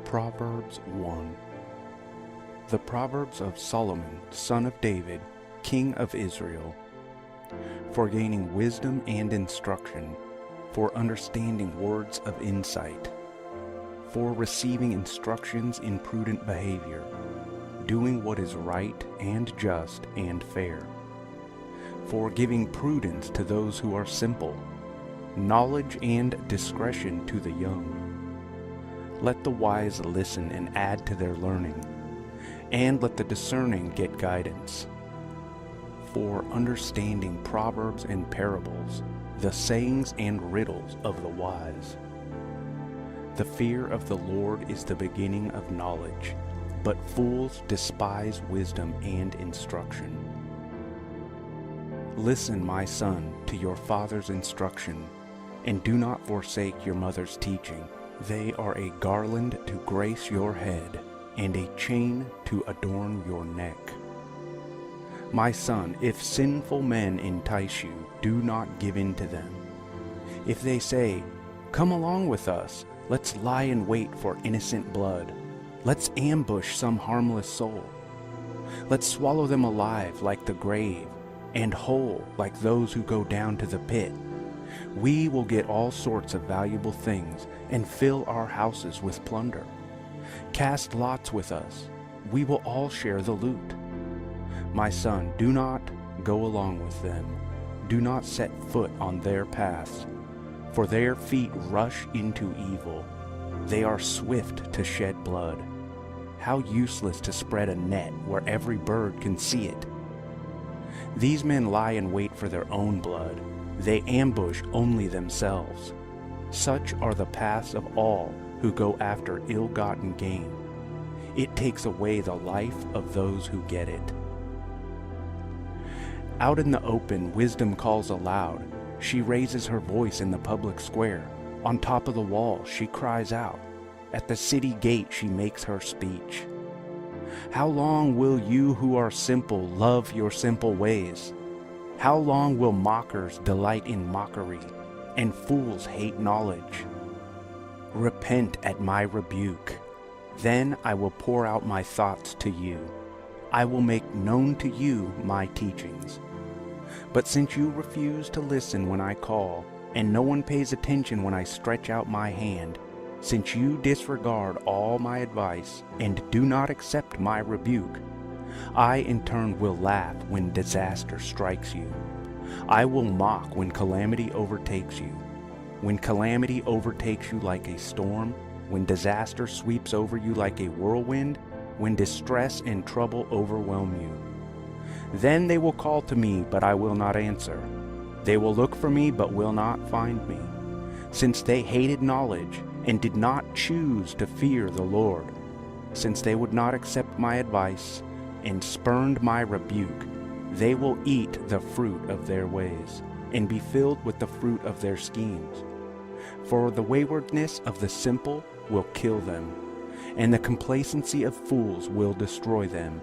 Proverbs 1. The Proverbs of Solomon, son of David, king of Israel, for gaining wisdom and instruction, for understanding words of insight, for receiving instructions in prudent behavior, doing what is right and just and fair, for giving prudence to those who are simple, knowledge and discretion to the young. Let the wise listen and add to their learning, and let the discerning get guidance. For understanding proverbs and parables, the sayings and riddles of the wise. The fear of the Lord is the beginning of knowledge, but fools despise wisdom and instruction. Listen, my son, to your father's instruction, and do not forsake your mother's teaching. They are a garland to grace your head, and a chain to adorn your neck. My son, if sinful men entice you, do not give in to them. If they say, "Come along with us, let's lie in wait for innocent blood. Let's ambush some harmless soul. Let's swallow them alive like the grave, and whole like those who go down to the pit. We will get all sorts of valuable things and fill our houses with plunder. Cast lots with us. We will all share the loot. My son, do not go along with them. Do not set foot on their paths, for their feet rush into evil. They are swift to shed blood. How useless to spread a net where every bird can see it. These men lie in wait for their own blood. They ambush only themselves. Such are the paths of all who go after ill-gotten gain. It takes away the life of those who get it. Out in the open, wisdom calls aloud. She raises her voice in the public square. On top of the wall, she cries out. At the city gate, she makes her speech. How long will you who are simple love your simple ways? How long will mockers delight in mockery, and fools hate knowledge? Repent at my rebuke. Then I will pour out my thoughts to you. I will make known to you my teachings. But since you refuse to listen when I call, and no one pays attention when I stretch out my hand, since you disregard all my advice and do not accept my rebuke, I in turn will laugh when disaster strikes you. I will mock when calamity overtakes you. When calamity overtakes you like a storm, when disaster sweeps over you like a whirlwind, when distress and trouble overwhelm you. Then they will call to me, but I will not answer. They will look for me, but will not find me. Since they hated knowledge and did not choose to fear the Lord, since they would not accept my advice and spurned my rebuke, they will eat the fruit of their ways and be filled with the fruit of their schemes. For the waywardness of the simple will kill them, and the complacency of fools will destroy them.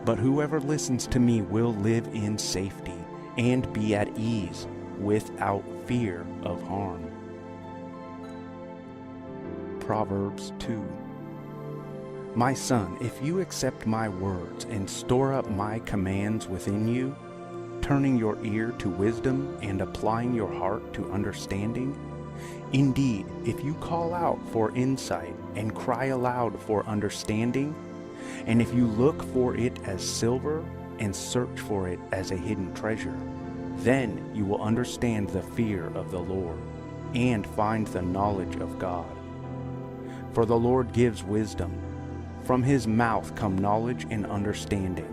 But whoever listens to me will live in safety and be at ease without fear of harm. Proverbs 2. My son, if you accept my words and store up my commands within you, turning your ear to wisdom and applying your heart to understanding, indeed, if you call out for insight and cry aloud for understanding, and if you look for it as silver and search for it as a hidden treasure, then you will understand the fear of the Lord and find the knowledge of God. For the Lord gives wisdom. From his mouth come knowledge and understanding.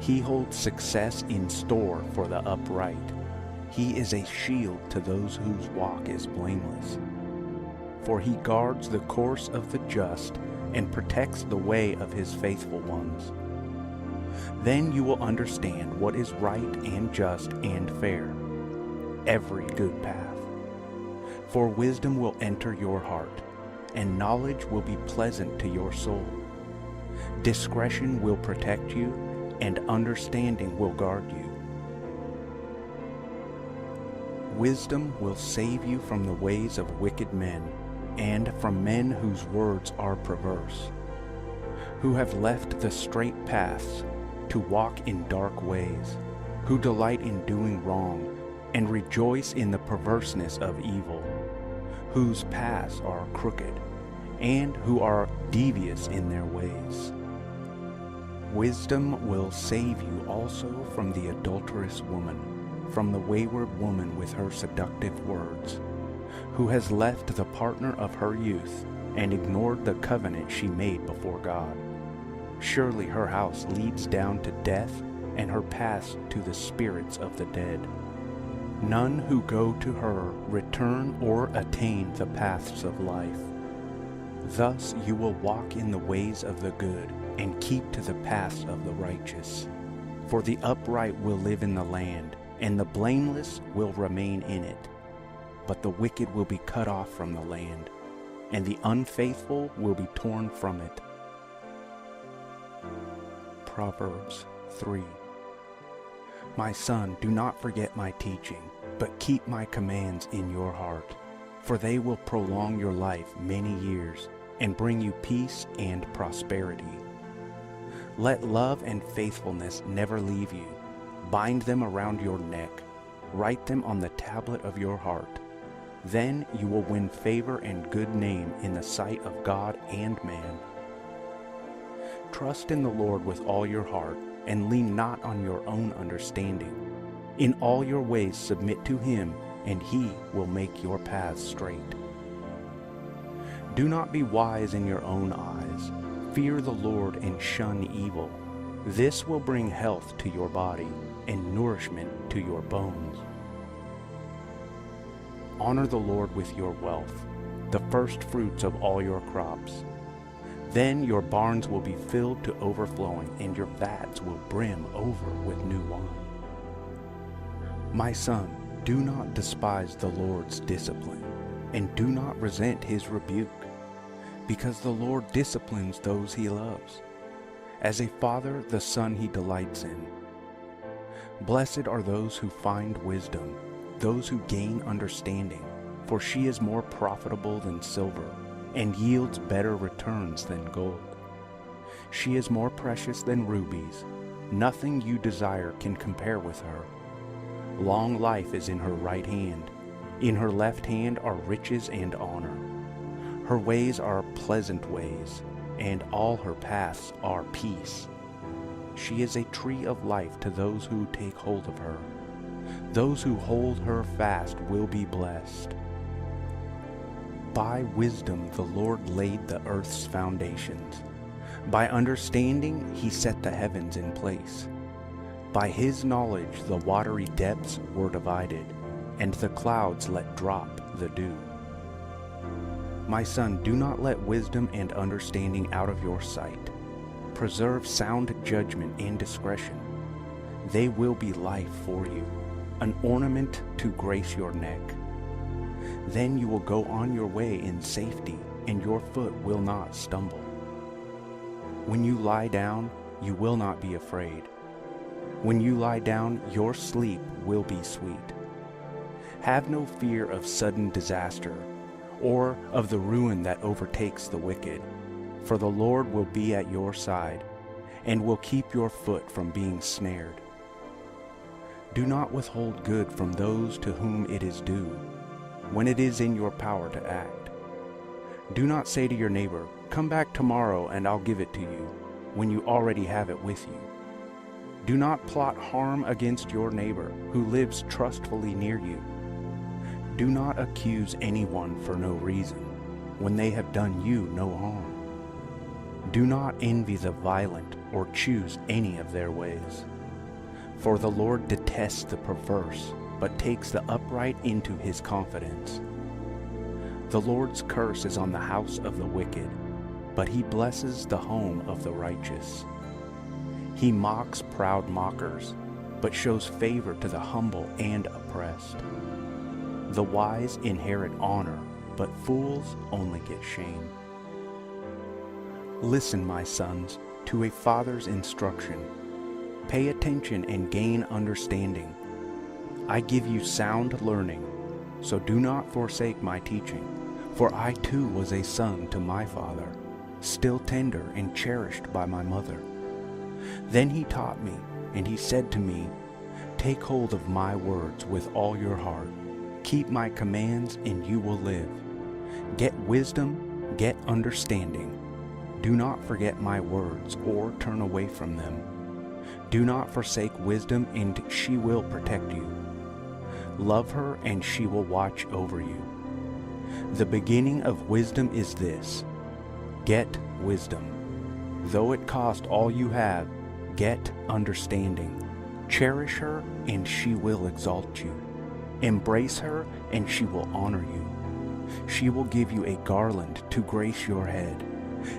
He holds success in store for the upright. He is a shield to those whose walk is blameless. For he guards the course of the just and protects the way of his faithful ones. Then you will understand what is right and just and fair, every good path. For wisdom will enter your heart, and knowledge will be pleasant to your soul. Discretion will protect you, and understanding will guard you. Wisdom will save you from the ways of wicked men, and from men whose words are perverse, who have left the straight paths to walk in dark ways, who delight in doing wrong and rejoice in the perverseness of evil, whose paths are crooked, and who are devious in their ways. Wisdom will save you also from the adulterous woman, from the wayward woman with her seductive words, who has left the partner of her youth and ignored the covenant she made before God. Surely her house leads down to death, and her paths to the spirits of the dead. None who go to her return or attain the paths of life. Thus you will walk in the ways of the good, and keep to the paths of the righteous. For the upright will live in the land, and the blameless will remain in it. But the wicked will be cut off from the land, and the unfaithful will be torn from it. Proverbs 3. My son, do not forget my teaching, but keep my commands in your heart, for they will prolong your life many years, and bring you peace and prosperity. Let love and faithfulness never leave you. Bind them around your neck. Write them on the tablet of your heart. Then you will win favor and good name in the sight of God and man. Trust in the Lord with all your heart, and lean not on your own understanding. In all your ways submit to him, and he will make your paths straight. Do not be wise in your own eyes. Fear the Lord and shun evil. This will bring health to your body and nourishment to your bones. Honor the Lord with your wealth, the first fruits of all your crops. Then your barns will be filled to overflowing, and your vats will brim over with new wine. My son, do not despise the Lord's discipline, and do not resent his rebuke, because the Lord disciplines those he loves. As a father, the son he delights in. Blessed are those who find wisdom, those who gain understanding, for she is more profitable than silver, and yields better returns than gold. She is more precious than rubies. Nothing you desire can compare with her. Long life is in her right hand. In her left hand are riches and honor. Her ways are pleasant ways, and all her paths are peace. She is a tree of life to those who take hold of her. Those who hold her fast will be blessed. By wisdom the Lord laid the earth's foundations. By understanding he set the heavens in place. By his knowledge the watery depths were divided, and the clouds let drop the dew. My son, do not let wisdom and understanding out of your sight. Preserve sound judgment and discretion. They will be life for you, an ornament to grace your neck. Then you will go on your way in safety, and your foot will not stumble. When you lie down, you will not be afraid. When you lie down, your sleep will be sweet. Have no fear of sudden disaster, or of the ruin that overtakes the wicked, for the Lord will be at your side, and will keep your foot from being snared. Do not withhold good from those to whom it is due, when it is in your power to act. Do not say to your neighbor, "Come back tomorrow and I'll give it to you," when you already have it with you. Do not plot harm against your neighbor who lives trustfully near you. Do not accuse anyone for no reason, when they have done you no harm. Do not envy the violent or choose any of their ways. For the Lord detests the perverse, but takes the upright into his confidence. The Lord's curse is on the house of the wicked, but he blesses the home of the righteous. He mocks proud mockers, but shows favor to the humble and oppressed. The wise inherit honor, but fools only get shame. Listen, my sons, to a father's instruction. Pay attention and gain understanding. I give you sound learning, so do not forsake my teaching, For I too was a son to my father, still tender and cherished by my mother. Then he taught me, and he said to me, Take hold of my words with all your heart. Keep my commands, and you will live. Get wisdom, get understanding. Do not forget my words or turn away from them. Do not forsake wisdom, and she will protect you. Love her, and she will watch over you. The beginning of wisdom is this: get wisdom. Though it cost all you have, get understanding. Cherish her, and she will exalt you. Embrace her, and she will honor you. She will give you a garland to grace your head,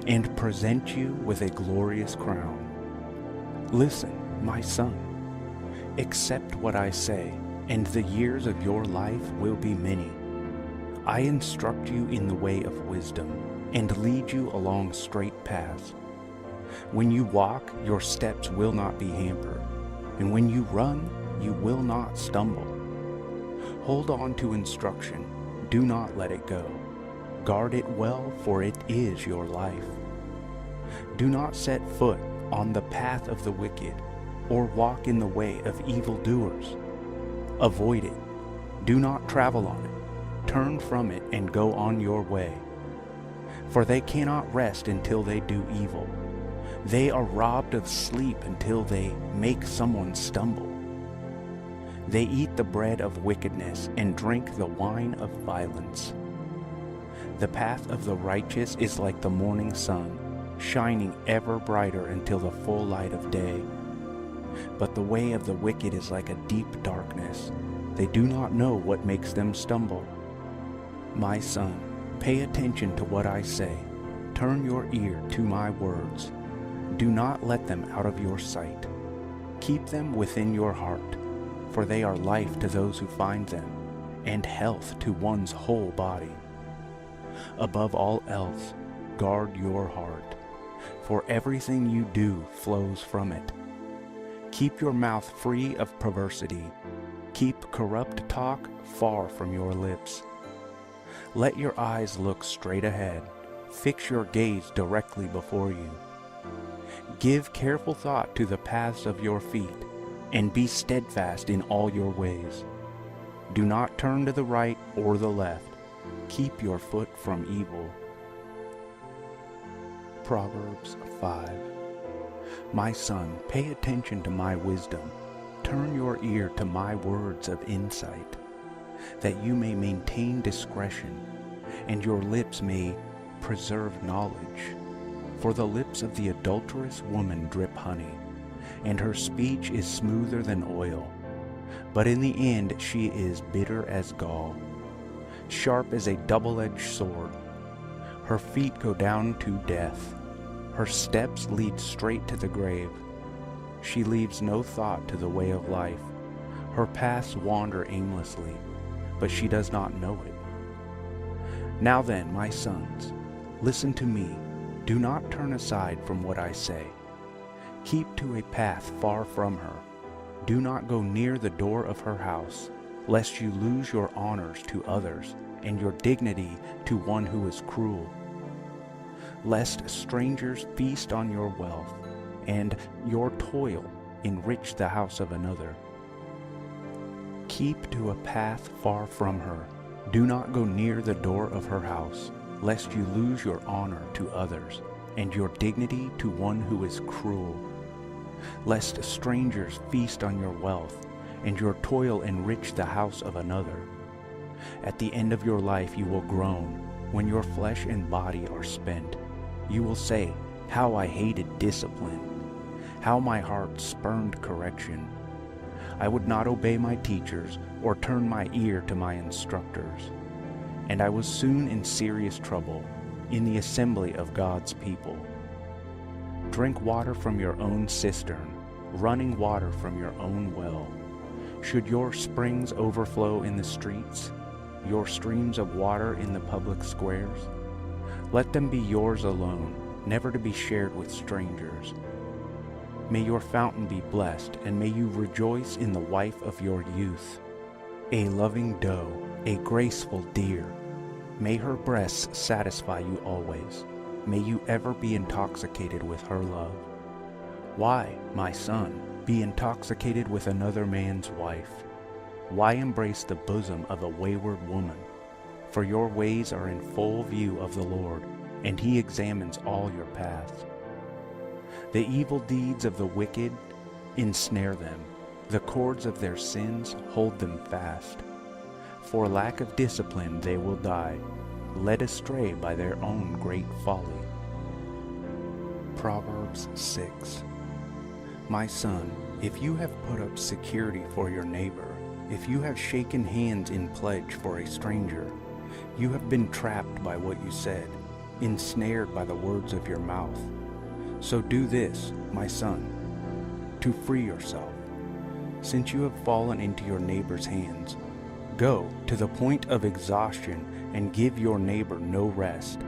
and present you with a glorious crown. Listen, my son, accept what I say, and the years of your life will be many. I instruct you in the way of wisdom, and lead you along straight paths. When you walk, your steps will not be hampered, and when you run, you will not stumble. Hold on to instruction, do not let it go. Guard it well, for it is your life. Do not set foot on the path of the wicked, or walk in the way of evildoers. Avoid it. Do not travel on it. Turn from it and go on your way. For they cannot rest until they do evil. They are robbed of sleep until they make someone stumble. They eat the bread of wickedness and drink the wine of violence. The path of the righteous is like the morning sun, shining ever brighter until the full light of day. But the way of the wicked is like a deep darkness. They do not know what makes them stumble. My son, pay attention to what I say. Turn your ear to my words. Do not let them out of your sight. Keep them within your heart, for they are life to those who find them, and health to one's whole body. Above all else, guard your heart, for everything you do flows from it. Keep your mouth free of perversity. Keep corrupt talk far from your lips. Let your eyes look straight ahead. Fix your gaze directly before you. Give careful thought to the paths of your feet, and be steadfast in all your ways. Do not turn to the right or the left. Keep your foot from evil. Proverbs 5. My son, pay attention to my wisdom. Turn your ear to my words of insight, that you may maintain discretion, and your lips may preserve knowledge. For the lips of the adulterous woman drip honey, and her speech is smoother than oil. But in the end she is bitter as gall, sharp as a double-edged sword. Her feet go down to death. Her steps lead straight to the grave. She leaves no thought to the way of life. Her paths wander aimlessly, but she does not know it. Now then, my sons, listen to me. Do not turn aside from what I say. Keep to a path far from her. Do not go near the door of her house, lest you lose your honors to others, and your dignity to one who is cruel. Lest strangers feast on your wealth, and your toil enrich the house of another. Keep to a path far from her. Do not go near the door of her house, lest you lose your honor to others, and your dignity to one who is cruel. Lest strangers feast on your wealth, and your toil enrich the house of another. At the end of your life you will groan, when your flesh and body are spent. You will say, How I hated discipline! How my heart spurned correction! I would not obey my teachers, or turn my ear to my instructors. And I was soon in serious trouble, in the assembly of God's people. Drink water from your own cistern, running water from your own well. Should your springs overflow in the streets, your streams of water in the public squares? Let them be yours alone, never to be shared with strangers. May your fountain be blessed, and may you rejoice in the wife of your youth, a loving doe, a graceful deer. May her breasts satisfy you always. May you ever be intoxicated with her love. Why, my son, be intoxicated with another man's wife? Why embrace the bosom of a wayward woman? For your ways are in full view of the Lord, and he examines all your paths. The evil deeds of the wicked ensnare them. The cords of their sins hold them fast. For lack of discipline they will die, led astray by their own great folly. Proverbs 6. My son, if you have put up security for your neighbor, if you have shaken hands in pledge for a stranger, you have been trapped by what you said, ensnared by the words of your mouth. So do this, my son, to free yourself. Since you have fallen into your neighbor's hands, go to the point of exhaustion and give your neighbor no rest.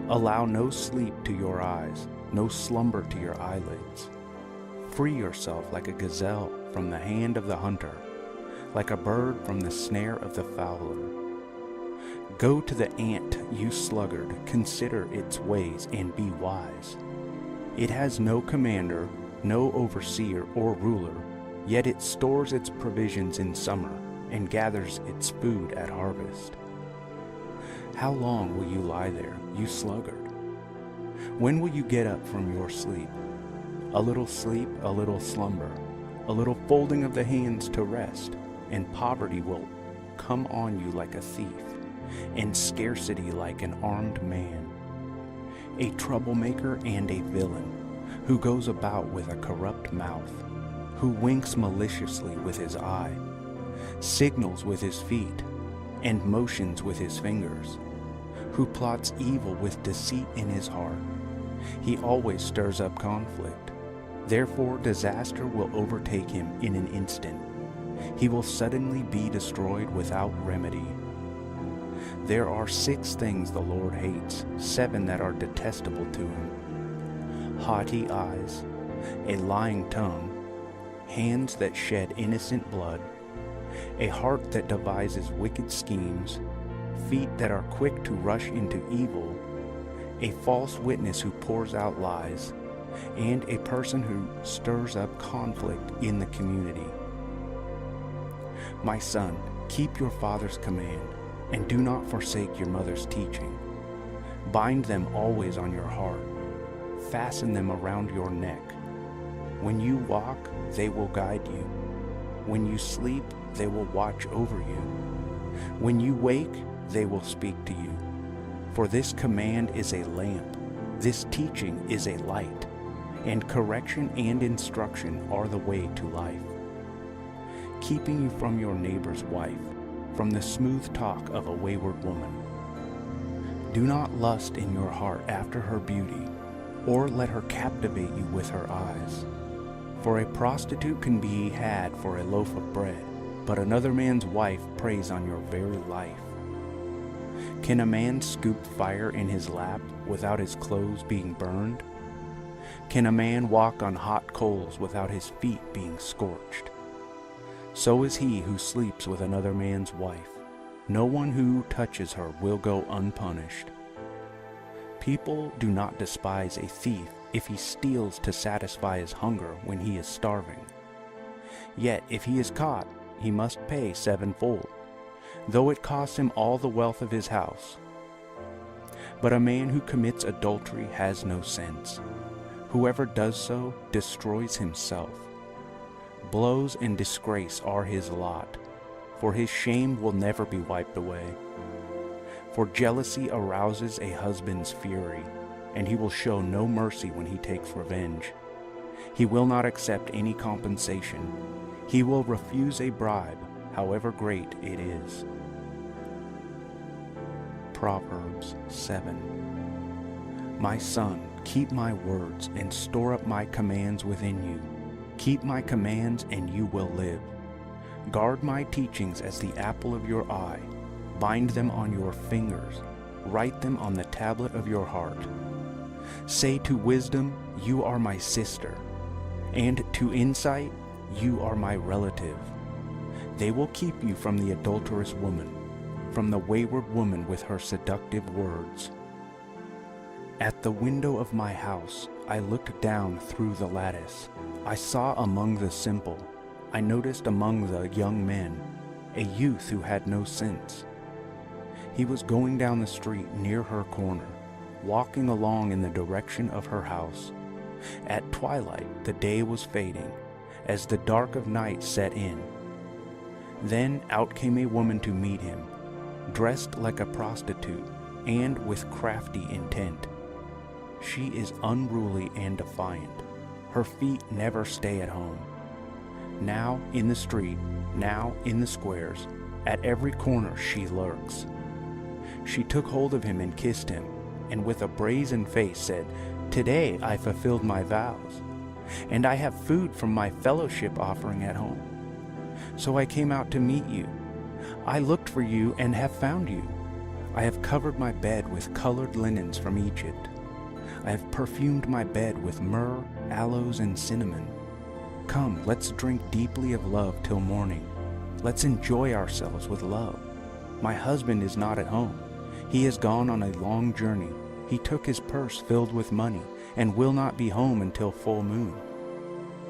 Allow no sleep to your eyes, no slumber to your eyelids. Free yourself like a gazelle from the hand of the hunter, like a bird from the snare of the fowler. Go to the ant, you sluggard, consider its ways and be wise. It has no commander, no overseer or ruler, yet it stores its provisions in summer and gathers its food at harvest. How long will you lie there, you sluggard? When will you get up from your sleep? A little sleep, a little slumber, a little folding of the hands to rest, and poverty will come on you like a thief, and scarcity like an armed man. A troublemaker and a villain, who goes about with a corrupt mouth, who winks maliciously with his eye, signals with his feet, and motions with his fingers, who plots evil with deceit in his heart. He always stirs up conflict. Therefore disaster will overtake him in an instant. He will suddenly be destroyed without remedy. There are 6 things the Lord hates, 7 that are detestable to him: haughty eyes, a lying tongue, hands that shed innocent blood, a heart that devises wicked schemes, feet that are quick to rush into evil, a false witness who pours out lies, and a person who stirs up conflict in the community. My son, keep your father's command, and do not forsake your mother's teaching. Bind them always on your heart. Fasten them around your neck. When you walk, they will guide you. When you sleep, they will watch over you. When you wake, they will speak to you. For this command is a lamp, this teaching is a light, and correction and instruction are the way to life. Keeping you from your neighbor's wife, from the smooth talk of a wayward woman. Do not lust in your heart after her beauty, or let her captivate you with her eyes. For a prostitute can be had for a loaf of bread, but another man's wife preys on your very life. Can a man scoop fire in his lap without his clothes being burned? Can a man walk on hot coals without his feet being scorched? So is he who sleeps with another man's wife. No one who touches her will go unpunished. People do not despise a thief if he steals to satisfy his hunger when he is starving. Yet if he is caught, he must pay 7-fold, though it costs him all the wealth of his house. But a man who commits adultery has no sense. Whoever does so destroys himself. Blows and disgrace are his lot, for his shame will never be wiped away. For jealousy arouses a husband's fury, and he will show no mercy when he takes revenge. He will not accept any compensation. He will refuse a bribe, however great it is. Proverbs 7. My son, keep my words and store up my commands within you. Keep my commands and you will live. Guard my teachings as the apple of your eye. Bind them on your fingers. Write them on the tablet of your heart. Say to wisdom, you are my sister, and to insight, you are my relative. They will keep you from the adulterous woman, from the wayward woman with her seductive words. At the window of my house, I looked down through the lattice. I saw among the simple, I noticed among the young men, a youth who had no sense. He was going down the street near her corner, walking along in the direction of her house. At twilight, the day was fading, as the dark of night set in. Then out came a woman to meet him, dressed like a prostitute and with crafty intent. She is unruly and defiant. Her feet never stay at home. Now in the street, now in the squares, at every corner she lurks. She took hold of him and kissed him, and with a brazen face said, "Today I fulfilled my vows, and I have food from my fellowship offering at home. So I came out to meet you. I looked for you and have found you. I have covered my bed with colored linens from Egypt. I have perfumed my bed with myrrh, aloes, and cinnamon. Come, let's drink deeply of love till morning. Let's enjoy ourselves with love. My husband is not at home. He has gone on a long journey. He took his purse filled with money and will not be home until full moon."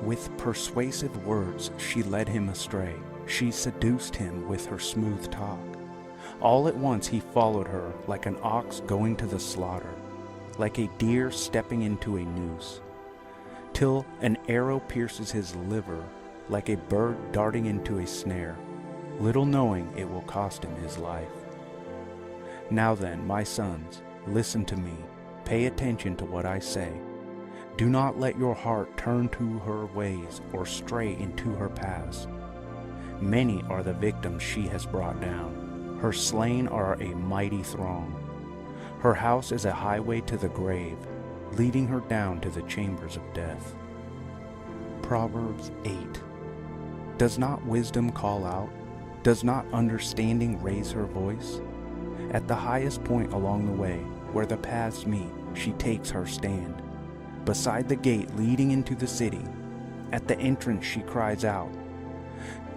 With persuasive words she led him astray. She seduced him with her smooth talk. All at once he followed her like an ox going to the slaughter, like a deer stepping into a noose, till an arrow pierces his liver, like a bird darting into a snare, little knowing it will cost him his life. Now then, my sons, listen to me. Pay attention to what I say. Do not let your heart turn to her ways or stray into her paths. Many are the victims she has brought down. Her slain are a mighty throng. Her house is a highway to the grave, leading her down to the chambers of death. Proverbs 8. Does not wisdom call out? Does not understanding raise her voice? At the highest point along the way, where the paths meet, she takes her stand. Beside the gate leading into the city, at the entrance she cries out,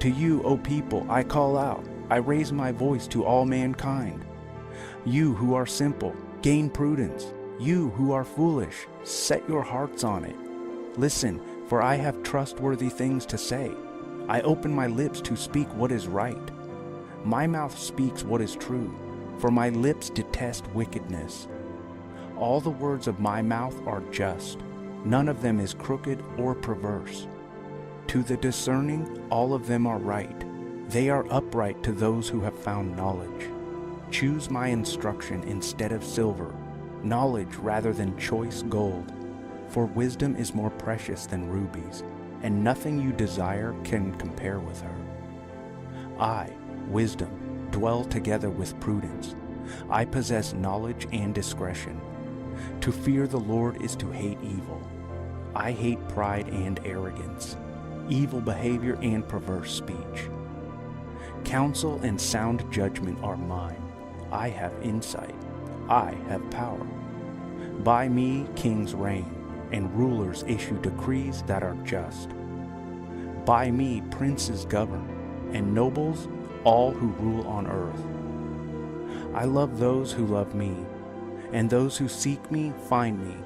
"To you, O people, I call out. I raise my voice to all mankind. You who are simple, gain prudence. You who are foolish, set your hearts on it. Listen, for I have trustworthy things to say. I open my lips to speak what is right. My mouth speaks what is true, for my lips detest wickedness. All the words of my mouth are just. None of them is crooked or perverse. To the discerning, all of them are right. They are upright to those who have found knowledge. Choose my instruction instead of silver, knowledge rather than choice gold. For wisdom is more precious than rubies, and nothing you desire can compare with her. I, wisdom, dwell together with prudence. I possess knowledge and discretion. To fear the Lord is to hate evil. I hate pride and arrogance, evil behavior and perverse speech. Counsel and sound judgment are mine. I have insight. I have power. By me kings reign, and rulers issue decrees that are just. By me princes govern, and nobles all who rule on earth. I love those who love me, and those who seek me find me.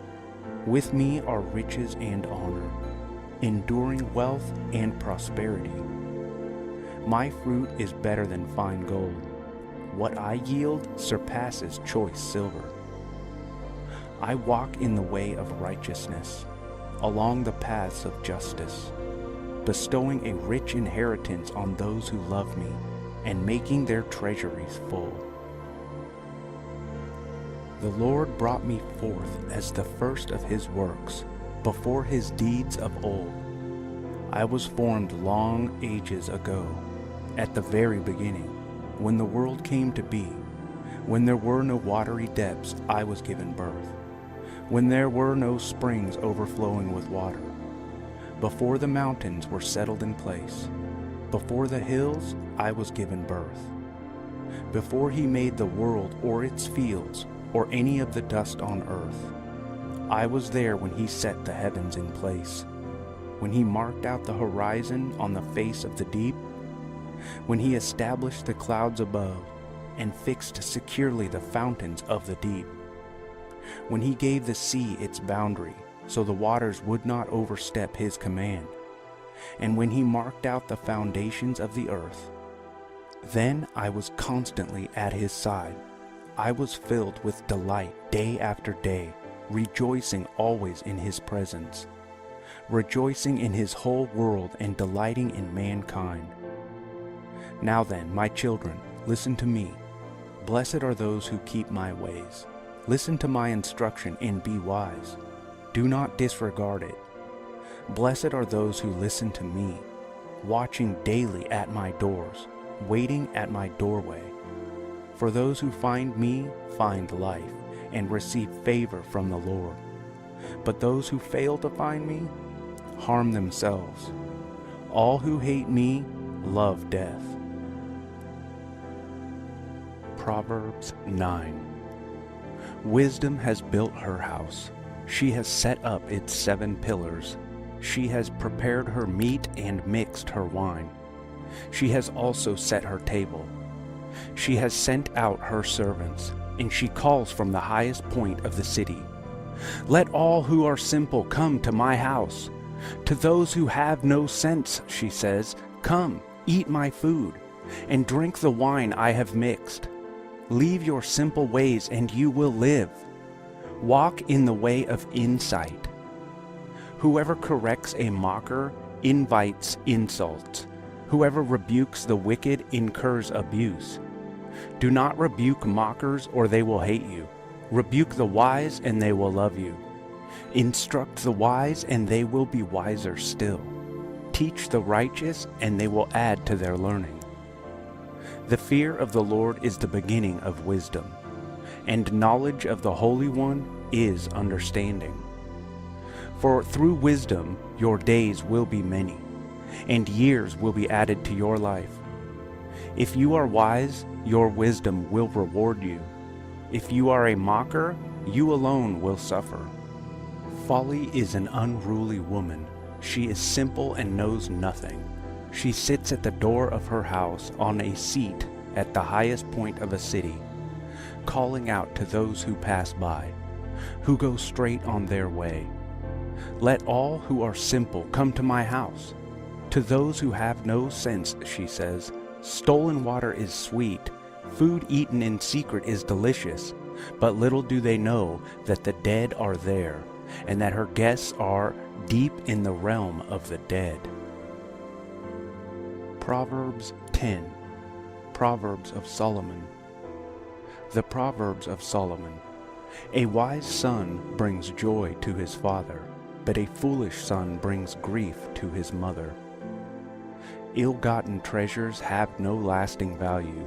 With me are riches and honor, enduring wealth and prosperity. My fruit is better than fine gold. What I yield surpasses choice silver. I walk in the way of righteousness, along the paths of justice, bestowing a rich inheritance on those who love me, and making their treasuries full. The Lord brought me forth as the first of his works, before his deeds of old. I was formed long ages ago, at the very beginning, when the world came to be. When there were no watery depths, I was given birth. When there were no springs overflowing with water. Before the mountains were settled in place, before the hills, I was given birth. Before he made the world or its fields, or any of the dust on earth, I was there when he set the heavens in place, when he marked out the horizon on the face of the deep, when he established the clouds above, and fixed securely the fountains of the deep. When he gave the sea its boundary, so the waters would not overstep his command, and when he marked out the foundations of the earth, then I was constantly at his side. I was filled with delight day after day, rejoicing always in his presence, rejoicing in his whole world and delighting in mankind. Now then, my children, listen to me. Blessed are those who keep my ways. Listen to my instruction and be wise. Do not disregard it. Blessed are those who listen to me, watching daily at my doors, waiting at my doorway. For those who find me find life and receive favor from the Lord. But those who fail to find me harm themselves. All who hate me love death. Proverbs 9. Wisdom has built her house. She has set up its 7 pillars. She has prepared her meat and mixed her wine. She has also set her table. She has sent out her servants, and she calls from the highest point of the city. Let all who are simple come to my house. To those who have no sense, she says, come, eat my food, and drink the wine I have mixed. Leave your simple ways, and you will live. Walk in the way of insight. Whoever corrects a mocker invites insults. Whoever rebukes the wicked incurs abuse. Do not rebuke mockers, or they will hate you. Rebuke the wise, and they will love you. Instruct the wise, and they will be wiser still. Teach the righteous, and they will add to their learning. The fear of the Lord is the beginning of wisdom, and knowledge of the Holy One is understanding. For through wisdom your days will be many, and years will be added to your life. If you are wise, your wisdom will reward you. If you are a mocker, you alone will suffer. Folly is an unruly woman. She is simple and knows nothing. She sits at the door of her house on a seat at the highest point of a city, calling out to those who pass by, who go straight on their way. Let all who are simple come to my house. To those who have no sense, she says, stolen water is sweet, food eaten in secret is delicious, but little do they know that the dead are there, and that her guests are deep in the realm of the dead. Proverbs 10. Proverbs of Solomon. The Proverbs of Solomon. A wise son brings joy to his father, but a foolish son brings grief to his mother. Ill-gotten treasures have no lasting value,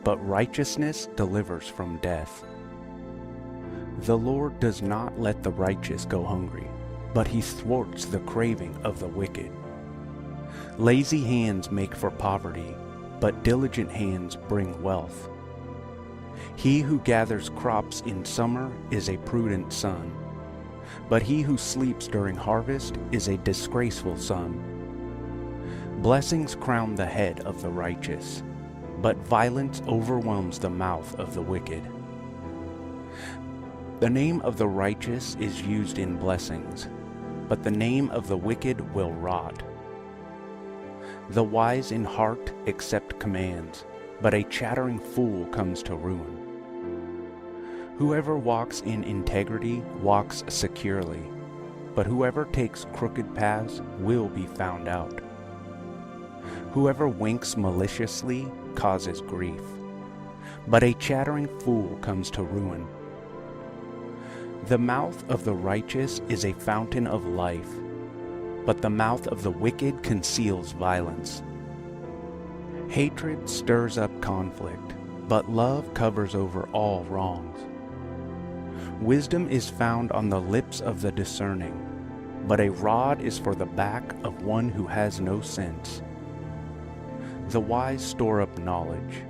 but righteousness delivers from death. The Lord does not let the righteous go hungry, but he thwarts the craving of the wicked. Lazy hands make for poverty, but diligent hands bring wealth. He who gathers crops in summer is a prudent son, but he who sleeps during harvest is a disgraceful son. Blessings crown the head of the righteous, but violence overwhelms the mouth of the wicked. The name of the righteous is used in blessings, but the name of the wicked will rot. The wise in heart accept commands, but a chattering fool comes to ruin. Whoever walks in integrity walks securely, but whoever takes crooked paths will be found out. Whoever winks maliciously causes grief, but a chattering fool comes to ruin. The mouth of the righteous is a fountain of life, but the mouth of the wicked conceals violence. Hatred stirs up conflict, but love covers over all wrongs. Wisdom is found on the lips of the discerning, but a rod is for the back of one who has no sense. The wise store up knowledge,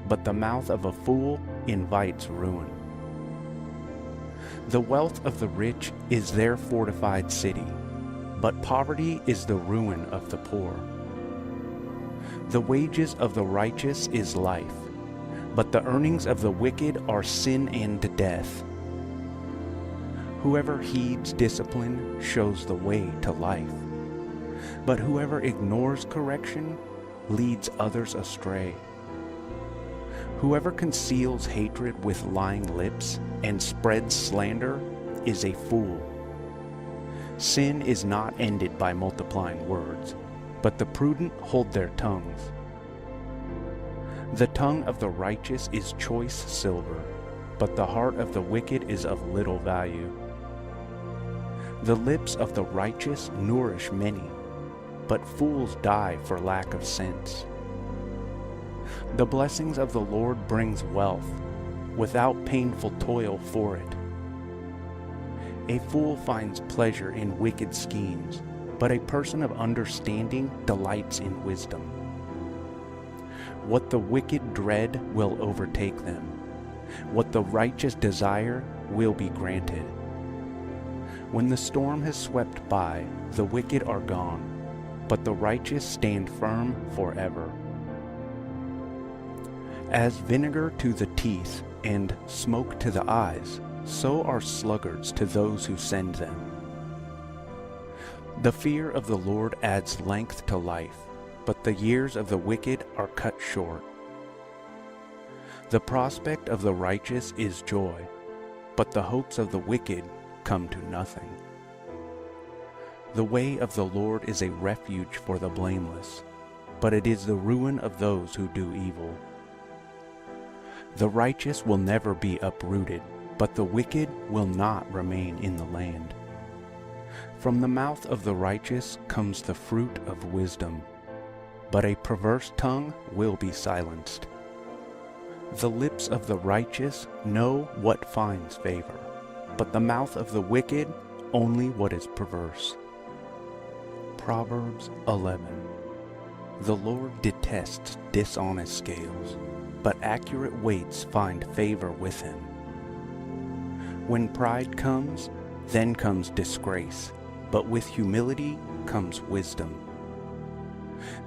but the mouth of a fool invites ruin. The wealth of the rich is their fortified city, but poverty is the ruin of the poor. The wages of the righteous is life, but the earnings of the wicked are sin and death. Whoever heeds discipline shows the way to life, but whoever ignores correction leads others astray. Whoever conceals hatred with lying lips and spreads slander is a fool. Sin is not ended by multiplying words, but the prudent hold their tongues. The tongue of the righteous is choice silver, but the heart of the wicked is of little value. The lips of the righteous nourish many, but fools die for lack of sense. The blessings of the Lord brings wealth, without painful toil for it. A fool finds pleasure in wicked schemes, but a person of understanding delights in wisdom. What the wicked dread will overtake them. What the righteous desire will be granted. When the storm has swept by, the wicked are gone, but the righteous stand firm forever. As vinegar to the teeth and smoke to the eyes, so are sluggards to those who send them. The fear of the Lord adds length to life, but the years of the wicked are cut short. The prospect of the righteous is joy, but the hopes of the wicked come to nothing. The way of the Lord is a refuge for the blameless, but it is the ruin of those who do evil. The righteous will never be uprooted, but the wicked will not remain in the land. From the mouth of the righteous comes the fruit of wisdom, but a perverse tongue will be silenced. The lips of the righteous know what finds favor, but the mouth of the wicked only what is perverse. Proverbs 11. The Lord detests dishonest scales, but accurate weights find favor with him. When pride comes, then comes disgrace, but with humility comes wisdom.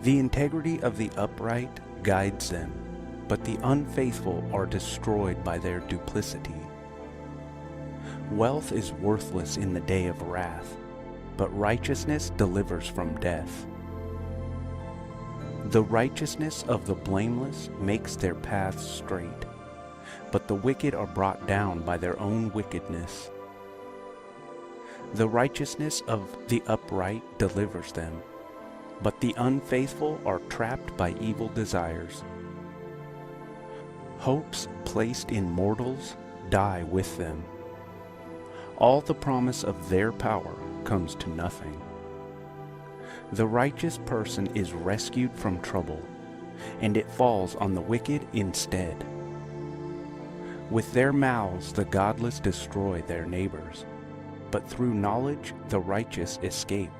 The integrity of the upright guides them, but the unfaithful are destroyed by their duplicity. Wealth is worthless in the day of wrath, but righteousness delivers from death. The righteousness of the blameless makes their paths straight, but the wicked are brought down by their own wickedness. The righteousness of the upright delivers them, but the unfaithful are trapped by evil desires. Hopes placed in mortals die with them. All the promise of their power comes to nothing. The righteous person is rescued from trouble, and it falls on the wicked instead. With their mouths the godless destroy their neighbors, but through knowledge the righteous escape.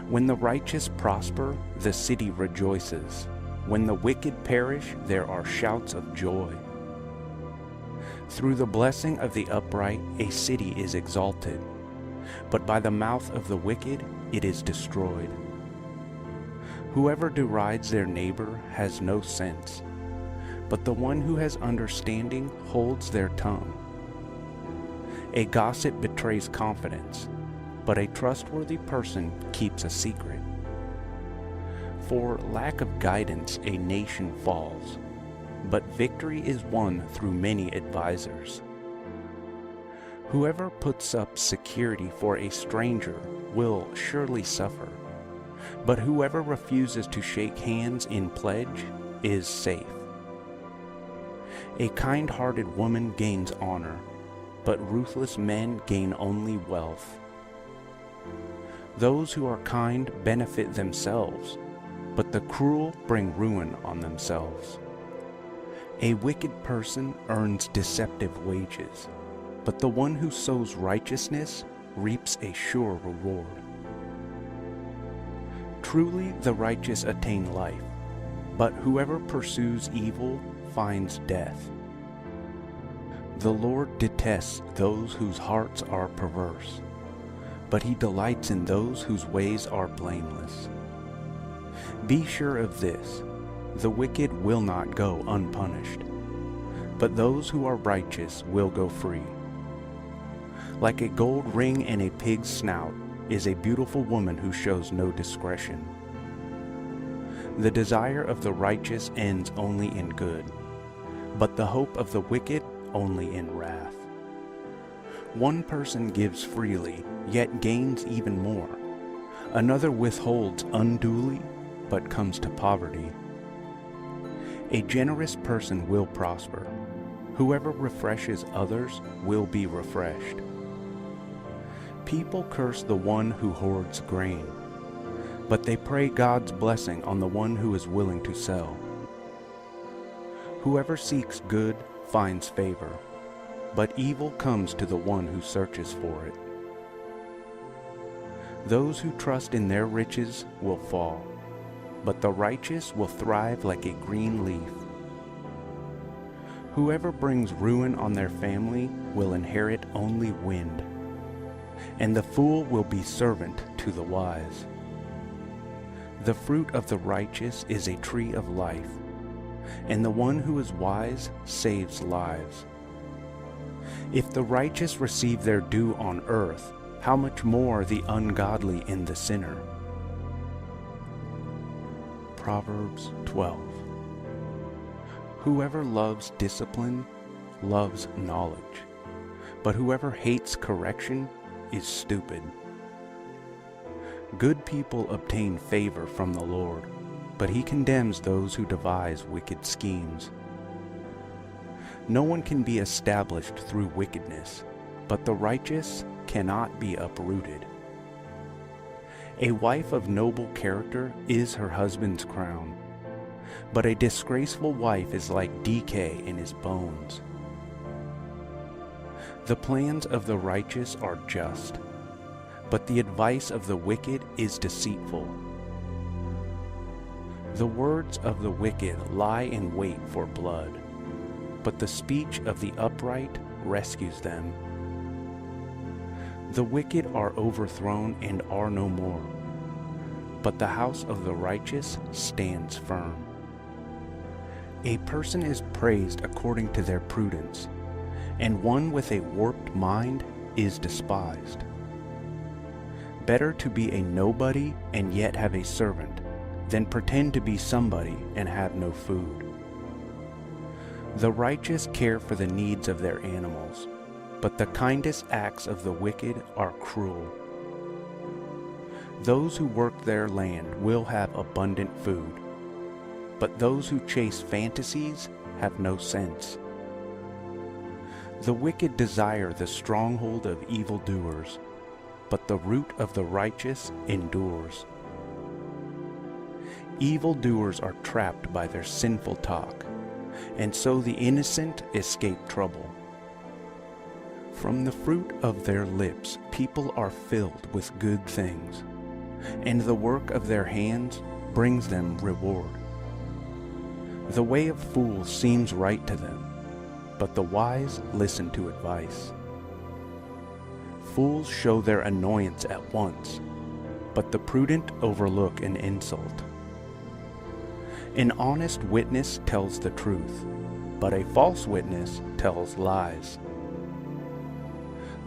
When the righteous prosper, the city rejoices. When the wicked perish, there are shouts of joy. Through the blessing of the upright, a city is exalted, but by the mouth of the wicked it is destroyed. Whoever derides their neighbor has no sense, but the one who has understanding holds their tongue. A gossip betrays confidence, but a trustworthy person keeps a secret. For lack of guidance a nation falls, but victory is won through many advisers. Whoever puts up security for a stranger will surely suffer, but whoever refuses to shake hands in pledge is safe. A kind-hearted woman gains honor, but ruthless men gain only wealth. Those who are kind benefit themselves, but the cruel bring ruin on themselves. A wicked person earns deceptive wages, but the one who sows righteousness reaps a sure reward. Truly the righteous attain life, but whoever pursues evil finds death. The Lord detests those whose hearts are perverse, but he delights in those whose ways are blameless. Be sure of this, The wicked will not go unpunished, but those who are righteous will go free. Like a gold ring in a pig's snout is a beautiful woman who shows no discretion. The desire of the righteous ends only in good, but the hope of the wicked only in wrath. One person gives freely, yet gains even more. Another withholds unduly, but comes to poverty. A generous person will prosper. Whoever refreshes others will be refreshed. People curse the one who hoards grain, but they pray God's blessing on the one who is willing to sell. Whoever seeks good finds favor, but evil comes to the one who searches for it. Those who trust in their riches will fall, but the righteous will thrive like a green leaf. Whoever brings ruin on their family will inherit only wind, and the fool will be servant to the wise. The fruit of the righteous is a tree of life, and the one who is wise saves lives. If the righteous receive their due on earth, how much more the ungodly in the sinner? Proverbs 12. Whoever loves discipline loves knowledge, but whoever hates correction is stupid. Good people obtain favor from the Lord, but he condemns those who devise wicked schemes. No one can be established through wickedness, but the righteous cannot be uprooted. A wife of noble character is her husband's crown, but a disgraceful wife is like decay in his bones. The plans of the righteous are just, but the advice of the wicked is deceitful. The words of the wicked lie in wait for blood, but the speech of the upright rescues them. The wicked are overthrown and are no more, but the house of the righteous stands firm. A person is praised according to their prudence, and one with a warped mind is despised. Better to be a nobody and yet have a servant than pretend to be somebody and have no food. The righteous care for the needs of their animals, but the kindest acts of the wicked are cruel. Those who work their land will have abundant food, but those who chase fantasies have no sense. The wicked desire the stronghold of evildoers, but the root of the righteous endures. Evildoers are trapped by their sinful talk, and so the innocent escape trouble. From the fruit of their lips people are filled with good things, and the work of their hands brings them reward. The way of fools seems right to them, but the wise listen to advice. Fools show their annoyance at once, but the prudent overlook an insult. An honest witness tells the truth, but a false witness tells lies.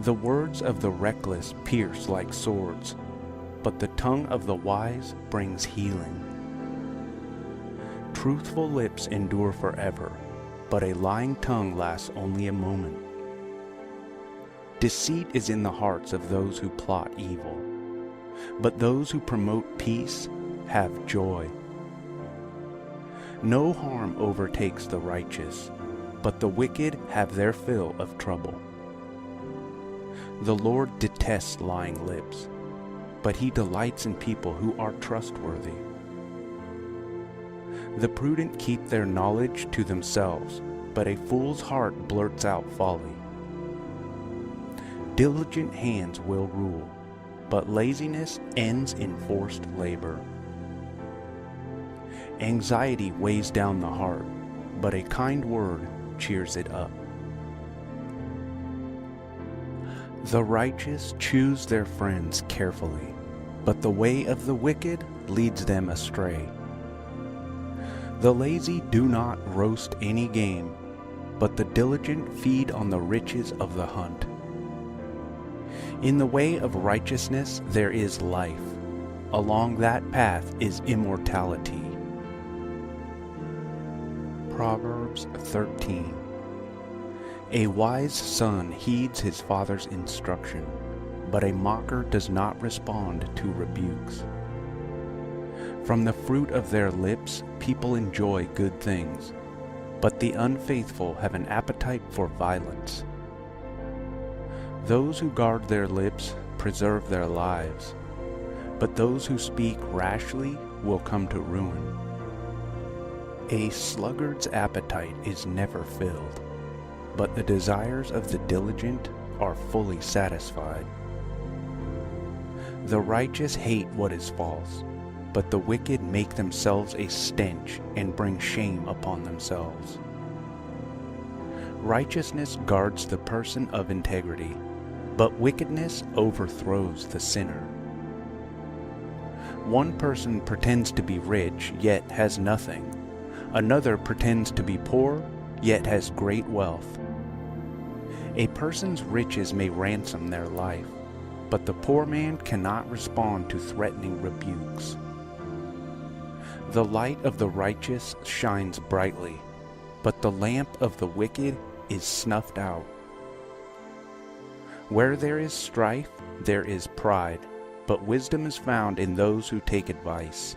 The words of the reckless pierce like swords, but the tongue of the wise brings healing. Truthful lips endure forever, but a lying tongue lasts only a moment. Deceit is in the hearts of those who plot evil, but those who promote peace have joy. No harm overtakes the righteous, but the wicked have their fill of trouble. The Lord detests lying lips, but he delights in people who are trustworthy. The prudent keep their knowledge to themselves, but a fool's heart blurts out folly. Diligent hands will rule, but laziness ends in forced labor. Anxiety weighs down the heart, but a kind word cheers it up. The righteous choose their friends carefully, but the way of the wicked leads them astray. The lazy do not roast any game, but the diligent feed on the riches of the hunt. In the way of righteousness there is life. Along that path is immortality. Proverbs 13. A wise son heeds his father's instruction, but a mocker does not respond to rebukes. From the fruit of their lips people enjoy good things, but the unfaithful have an appetite for violence. Those who guard their lips preserve their lives, but those who speak rashly will come to ruin. A sluggard's appetite is never filled, but the desires of the diligent are fully satisfied. The righteous hate what is false, but the wicked make themselves a stench and bring shame upon themselves. Righteousness guards the person of integrity, but wickedness overthrows the sinner. One person pretends to be rich, yet has nothing. Another pretends to be poor, yet has great wealth. A person's riches may ransom their life, but the poor man cannot respond to threatening rebukes. The light of the righteous shines brightly, but the lamp of the wicked is snuffed out. Where there is strife, there is pride, but wisdom is found in those who take advice.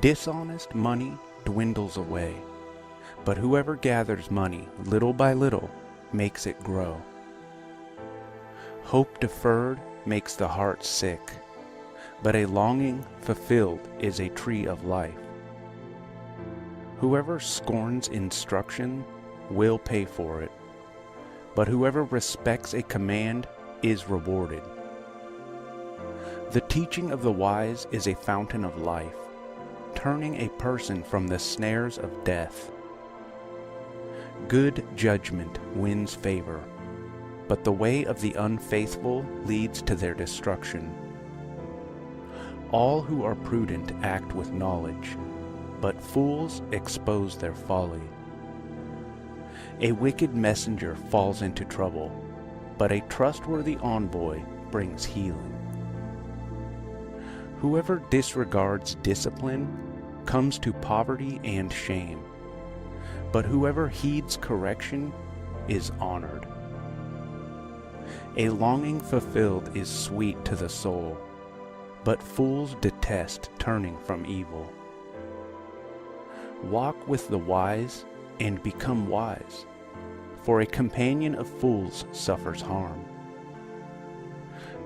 Dishonest money dwindles away, but whoever gathers money little by little makes it grow. Hope deferred makes the heart sick, but a longing fulfilled is a tree of life. Whoever scorns instruction will pay for it, but whoever respects a command is rewarded. The teaching of the wise is a fountain of life, turning a person from the snares of death. Good judgment wins favor, but the way of the unfaithful leads to their destruction. All who are prudent act with knowledge, but fools expose their folly. A wicked messenger falls into trouble, but a trustworthy envoy brings healing. Whoever disregards discipline comes to poverty and shame, but whoever heeds correction is honored. A longing fulfilled is sweet to the soul, but fools detest turning from evil. Walk with the wise and become wise, for a companion of fools suffers harm.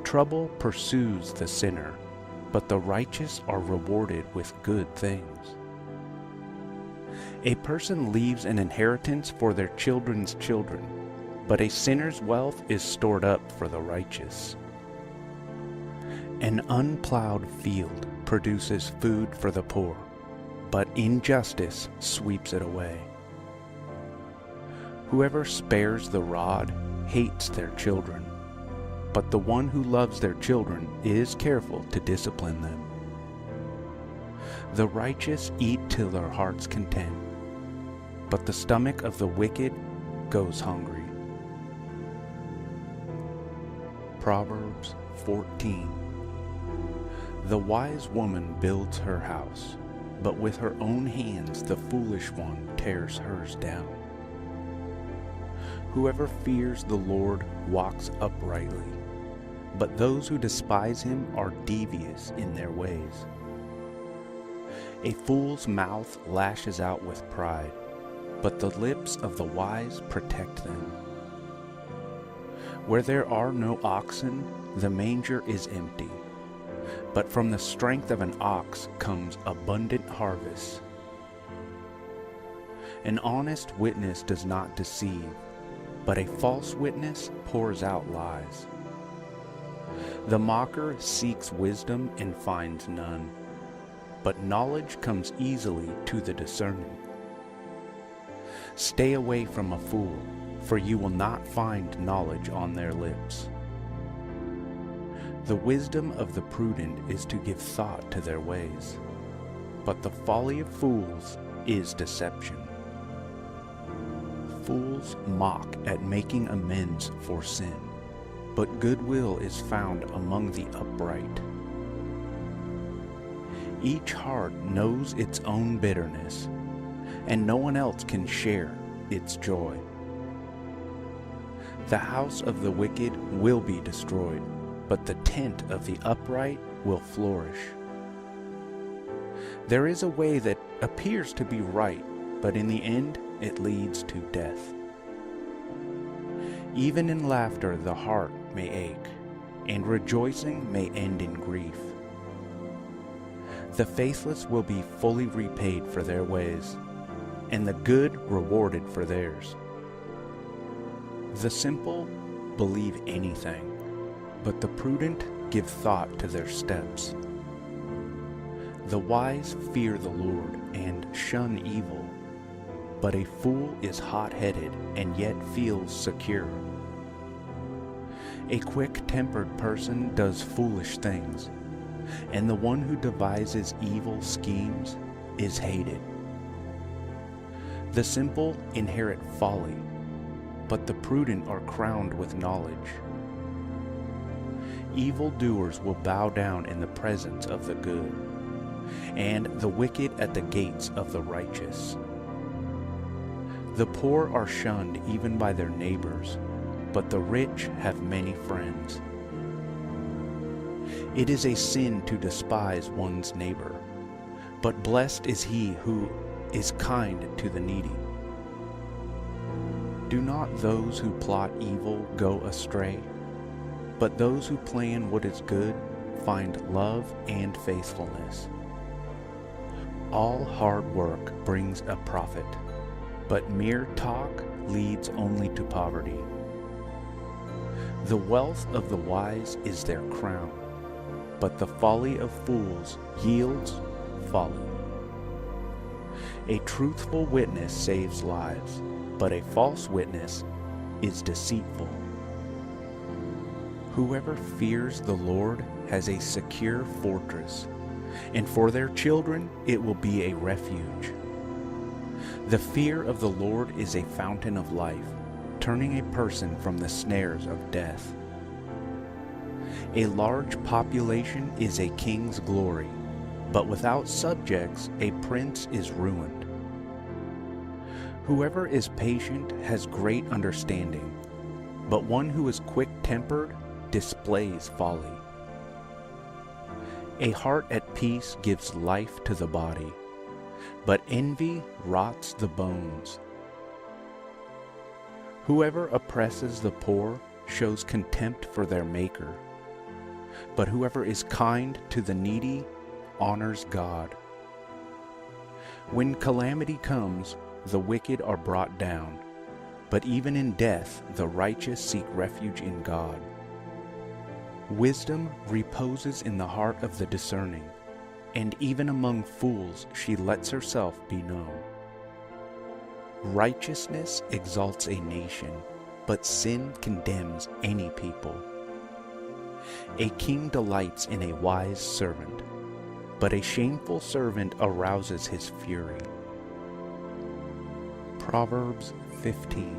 Trouble pursues the sinner, but the righteous are rewarded with good things. A person leaves an inheritance for their children's children, but a sinner's wealth is stored up for the righteous. An unplowed field produces food for the poor, but injustice sweeps it away. Whoever spares the rod hates their children, but the one who loves their children is careful to discipline them. The righteous eat till their heart's content, but the stomach of the wicked goes hungry. Proverbs 14. The wise woman builds her house, but with her own hands the foolish one tears hers down. Whoever fears the Lord walks uprightly, but those who despise him are devious in their ways. A fool's mouth lashes out with pride, but the lips of the wise protect them. Where there are no oxen, the manger is empty, but from the strength of an ox comes abundant harvest. An honest witness does not deceive, but a false witness pours out lies. The mocker seeks wisdom and finds none, but knowledge comes easily to the discerning. Stay away from a fool, for you will not find knowledge on their lips. The wisdom of the prudent is to give thought to their ways, but the folly of fools is deception. Fools mock at making amends for sin, but goodwill is found among the upright. Each heart knows its own bitterness, and no one else can share its joy. The house of the wicked will be destroyed, but the tent of the upright will flourish. There is a way that appears to be right, but in the end it leads to death. Even in laughter the heart may ache, and rejoicing may end in grief. The faithless will be fully repaid for their ways, and the good rewarded for theirs. The simple believe anything, but the prudent give thought to their steps. The wise fear the Lord and shun evil, but a fool is hot-headed and yet feels secure. A quick-tempered person does foolish things, and the one who devises evil schemes is hated. The simple inherit folly, but the prudent are crowned with knowledge. Evildoers will bow down in the presence of the good, and the wicked at the gates of the righteous. The poor are shunned even by their neighbors, but the rich have many friends. It is a sin to despise one's neighbor, but blessed is he who is kind to the needy. Do not those who plot evil go astray, but those who plan what is good find love and faithfulness. All hard work brings a profit, but mere talk leads only to poverty. The wealth of the wise is their crown, but the folly of fools yields folly. A truthful witness saves lives, but a false witness is deceitful. Whoever fears the Lord has a secure fortress, and for their children it will be a refuge. The fear of the Lord is a fountain of life, turning a person from the snares of death. A large population is a king's glory, but without subjects a prince is ruined. Whoever is patient has great understanding, but one who is quick-tempered displays folly. A heart at peace gives life to the body, but envy rots the bones. Whoever oppresses the poor shows contempt for their Maker, but whoever is kind to the needy honors God. When calamity comes, the wicked are brought down, but even in death the righteous seek refuge in God. Wisdom reposes in the heart of the discerning, and even among fools she lets herself be known. Righteousness exalts a nation, but sin condemns any people. A king delights in a wise servant, but a shameful servant arouses his fury. Proverbs 15.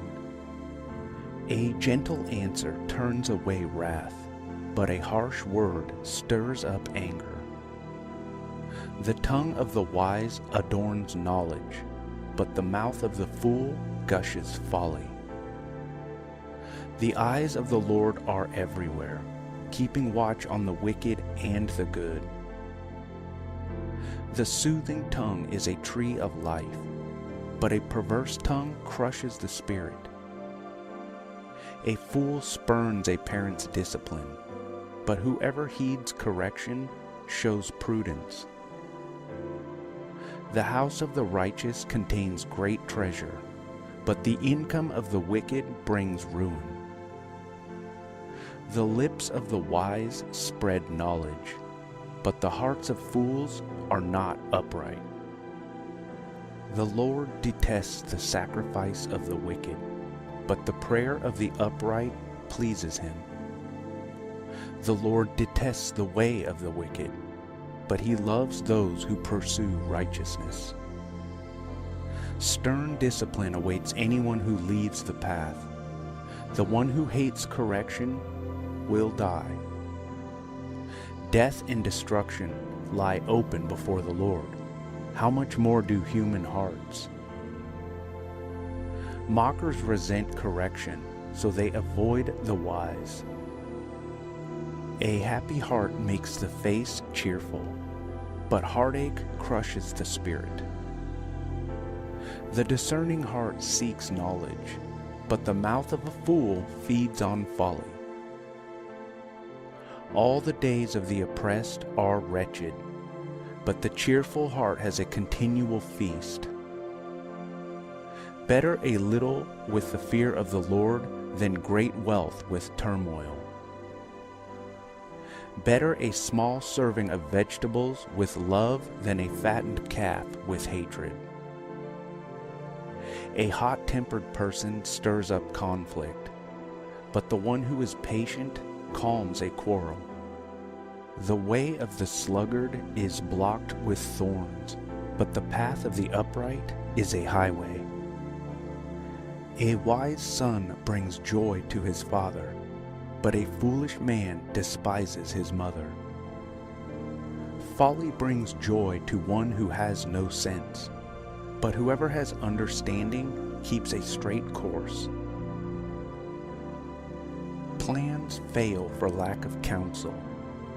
A gentle answer turns away wrath, but a harsh word stirs up anger. The tongue of the wise adorns knowledge, but the mouth of the fool gushes folly. The eyes of the Lord are everywhere, keeping watch on the wicked and the good. The soothing tongue is a tree of life, but a perverse tongue crushes the spirit. A fool spurns a parent's discipline, but whoever heeds correction shows prudence. The house of the righteous contains great treasure, but the income of the wicked brings ruin. The lips of the wise spread knowledge, but the hearts of fools are not upright. The Lord detests the sacrifice of the wicked, but the prayer of the upright pleases him. The Lord detests the way of the wicked, but he loves those who pursue righteousness. Stern discipline awaits anyone who leaves the path. The one who hates correction will die. Death and destruction lie open before the Lord. How much more do human hearts? Mockers resent correction, so they avoid the wise. A happy heart makes the face cheerful, but heartache crushes the spirit. The discerning heart seeks knowledge, but the mouth of a fool feeds on folly. All the days of the oppressed are wretched, but the cheerful heart has a continual feast. Better a little with the fear of the Lord than great wealth with turmoil. Better a small serving of vegetables with love than a fattened calf with hatred. A hot-tempered person stirs up conflict, but the one who is patient calms a quarrel. The way of the sluggard is blocked with thorns, but the path of the upright is a highway. A wise son brings joy to his father, but a foolish man despises his mother. Folly brings joy to one who has no sense, but whoever has understanding keeps a straight course. Plans fail for lack of counsel,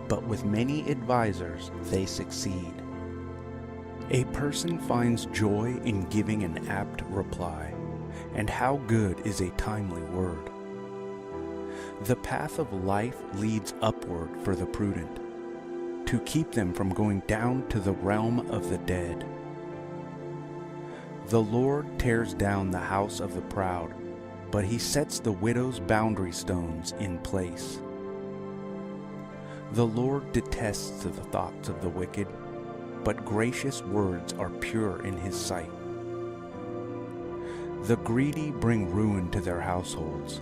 but with many advisers they succeed. A person finds joy in giving an apt reply, and how good is a timely word. The path of life leads upward for the prudent, to keep them from going down to the realm of the dead. The Lord tears down the house of the proud, but he sets the widow's boundary stones in place. The Lord detests the thoughts of the wicked, but gracious words are pure in his sight. The greedy bring ruin to their households,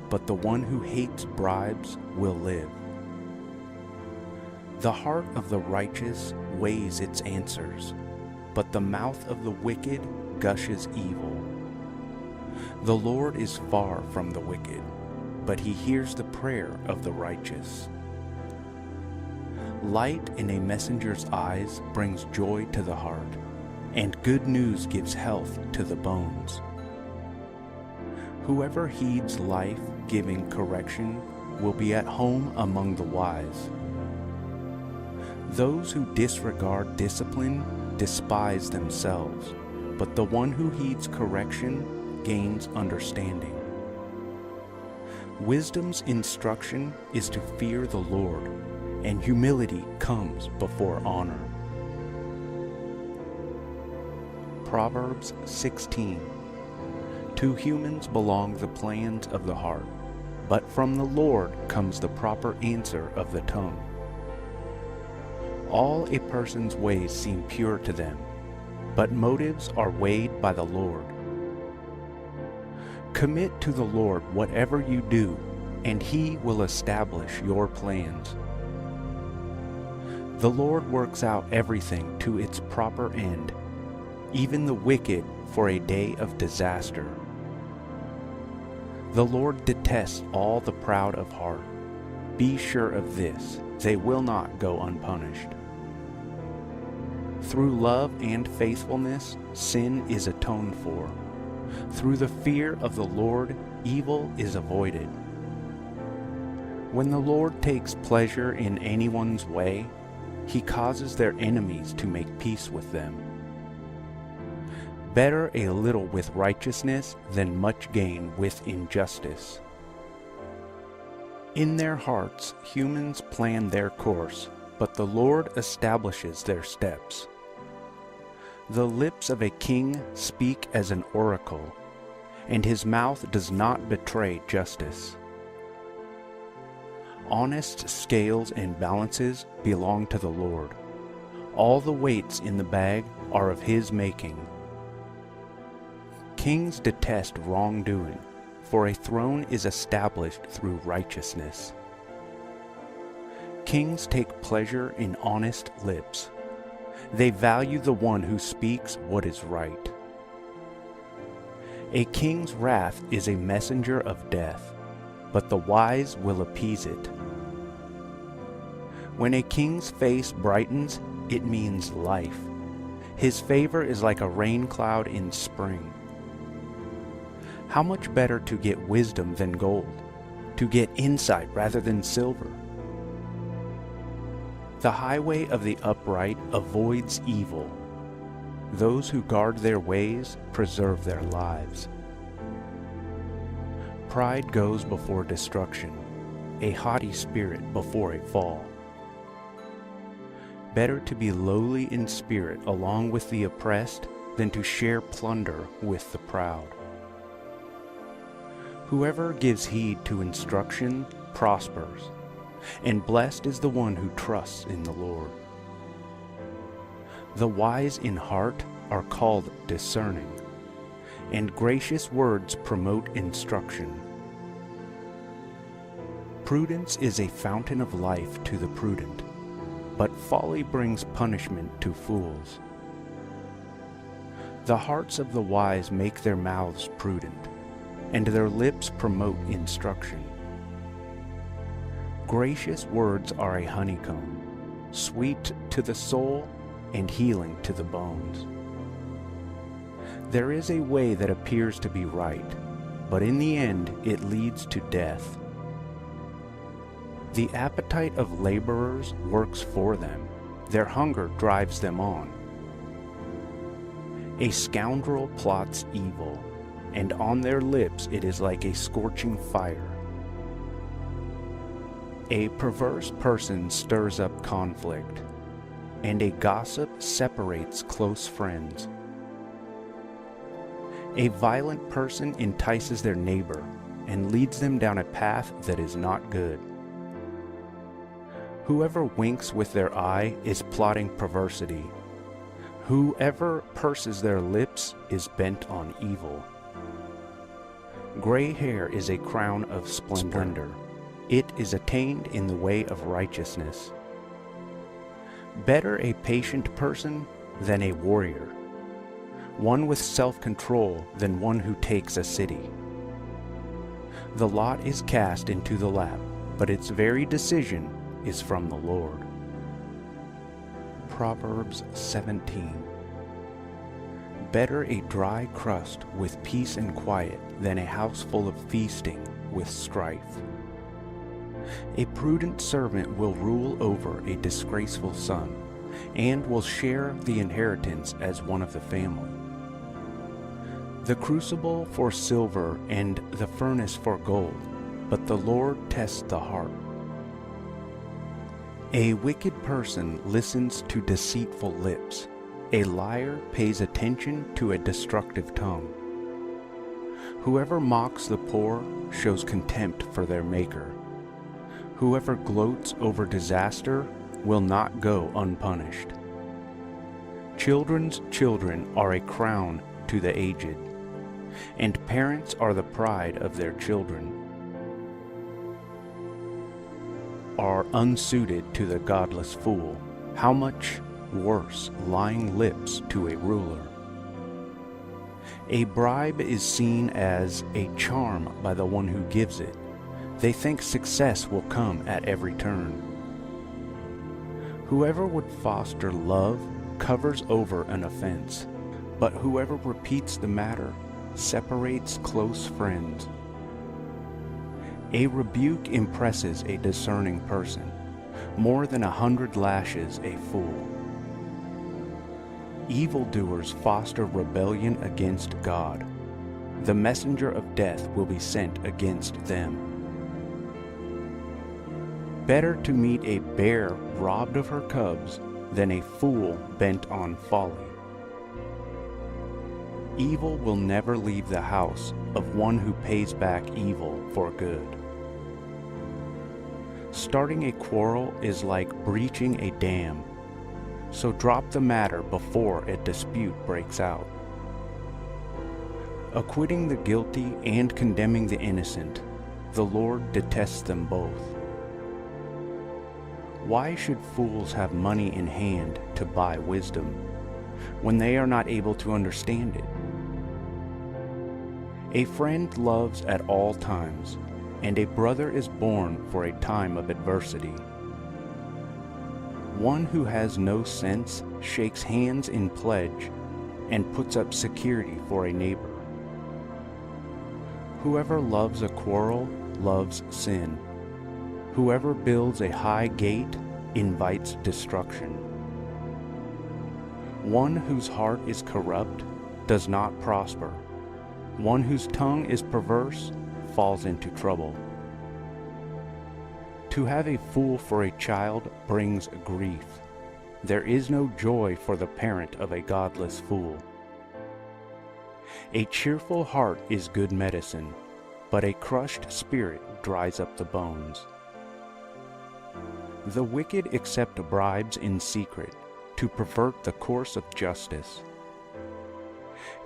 but the one who hates bribes will live. The heart of the righteous weighs its answers, but the mouth of the wicked gushes evil. The Lord is far from the wicked, but he hears the prayer of the righteous. Light in a messenger's eyes brings joy to the heart, and good news gives health to the bones. Whoever heeds life-giving correction will be at home among the wise. Those who disregard discipline despise themselves, but the one who heeds correction gains understanding. Wisdom's instruction is to fear the Lord, and humility comes before honor. Proverbs 16. To humans belong the plans of the heart, but from the Lord comes the proper answer of the tongue. All a person's ways seem pure to them, but motives are weighed by the Lord. Commit to the Lord whatever you do, and he will establish your plans. The Lord works out everything to its proper end, even the wicked for a day of disaster. The Lord detests all the proud of heart. Be sure of this, they will not go unpunished. Through love and faithfulness, sin is atoned for. Through the fear of the Lord, evil is avoided. When the Lord takes pleasure in anyone's way, he causes their enemies to make peace with them. Better a little with righteousness than much gain with injustice. In their hearts, humans plan their course, but the Lord establishes their steps. The lips of a king speak as an oracle, and his mouth does not betray justice. Honest scales and balances belong to the Lord. All the weights in the bag are of his making. Kings detest wrongdoing, for a throne is established through righteousness. Kings take pleasure in honest lips. They value the one who speaks what is right. A king's wrath is a messenger of death, but the wise will appease it. When a king's face brightens, it means life. His favor is like a rain cloud in spring. How much better to get wisdom than gold, to get insight rather than silver. The highway of the upright avoids evil. Those who guard their ways preserve their lives. Pride goes before destruction, a haughty spirit before a fall. Better to be lowly in spirit along with the oppressed than to share plunder with the proud. Whoever gives heed to instruction prospers, and blessed is the one who trusts in the Lord. The wise in heart are called discerning, and gracious words promote instruction. Prudence is a fountain of life to the prudent, but folly brings punishment to fools. The hearts of the wise make their mouths prudent, and their lips promote instruction. Gracious words are a honeycomb, sweet to the soul and healing to the bones. There is a way that appears to be right, but in the end it leads to death. The appetite of laborers works for them. Their hunger drives them on. A scoundrel plots evil, and on their lips it is like a scorching fire. A perverse person stirs up conflict, and a gossip separates close friends. A violent person entices their neighbor and leads them down a path that is not good. Whoever winks with their eye is plotting perversity. Whoever purses their lips is bent on evil. Gray hair is a crown of splendor. It is attained in the way of righteousness. Better a patient person than a warrior, one with self-control than one who takes a city. The lot is cast into the lap, but its very decision is from the Lord. Proverbs 17. Better a dry crust with peace and quiet than a house full of feasting with strife. A prudent servant will rule over a disgraceful son, and will share the inheritance as one of the family. The crucible for silver and the furnace for gold, but the Lord tests the heart. A wicked person listens to deceitful lips. A liar pays attention to a destructive tongue. Whoever mocks the poor shows contempt for their Maker. Whoever gloats over disaster will not go unpunished. Children's children are a crown to the aged, and parents are the pride of their children. Are unsuited to the godless fool. How much worse lying lips to a ruler. A bribe is seen as a charm by the one who gives it. They think success will come at every turn. Whoever would foster love covers over an offense, but whoever repeats the matter separates close friends. A rebuke impresses a discerning person, more than 100 lashes a fool. Evildoers foster rebellion against God. The messenger of death will be sent against them. Better to meet a bear robbed of her cubs than a fool bent on folly. Evil will never leave the house of one who pays back evil for good. Starting a quarrel is like breaching a dam, so drop the matter before a dispute breaks out. Acquitting the guilty and condemning the innocent, the Lord detests them both. Why should fools have money in hand to buy wisdom, when they are not able to understand it? A friend loves at all times, and a brother is born for a time of adversity. One who has no sense shakes hands in pledge and puts up security for a neighbor. Whoever loves a quarrel loves sin. Whoever builds a high gate invites destruction. One whose heart is corrupt does not prosper. One whose tongue is perverse falls into trouble. To have a fool for a child brings grief. There is no joy for the parent of a godless fool. A cheerful heart is good medicine, but a crushed spirit dries up the bones. The wicked accept bribes in secret to pervert the course of justice.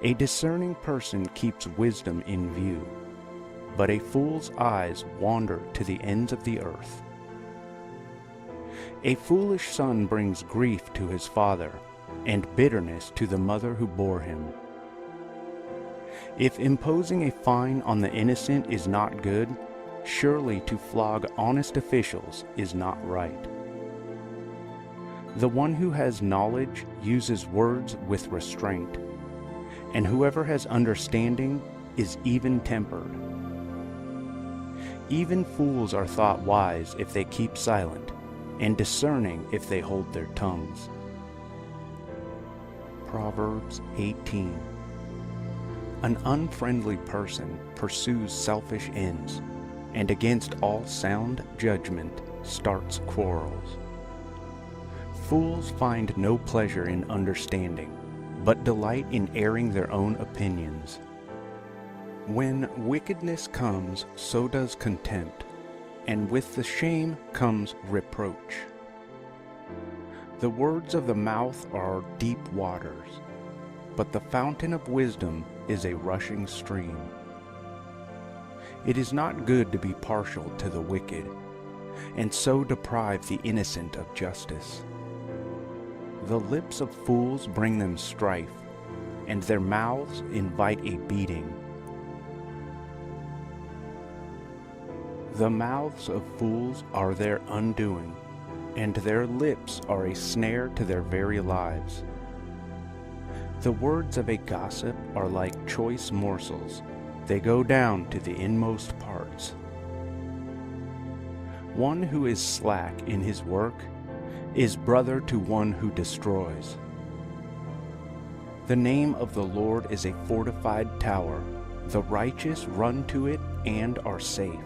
A discerning person keeps wisdom in view, but a fool's eyes wander to the ends of the earth. A foolish son brings grief to his father, and bitterness to the mother who bore him. If imposing a fine on the innocent is not good, surely to flog honest officials is not right. The one who has knowledge uses words with restraint, and whoever has understanding is even-tempered. Even fools are thought wise if they keep silent, and discerning if they hold their tongues. Proverbs 18. An unfriendly person pursues selfish ends, and against all sound judgment starts quarrels. Fools find no pleasure in understanding, but delight in airing their own opinions. When wickedness comes, so does contempt, and with the shame comes reproach. The words of the mouth are deep waters, but the fountain of wisdom is a rushing stream. It is not good to be partial to the wicked, and so deprive the innocent of justice. The lips of fools bring them strife, and their mouths invite a beating. The mouths of fools are their undoing, and their lips are a snare to their very lives. The words of a gossip are like choice morsels. They go down to the inmost parts. One who is slack in his work is brother to one who destroys. The name of the Lord is a fortified tower. The righteous run to it and are safe.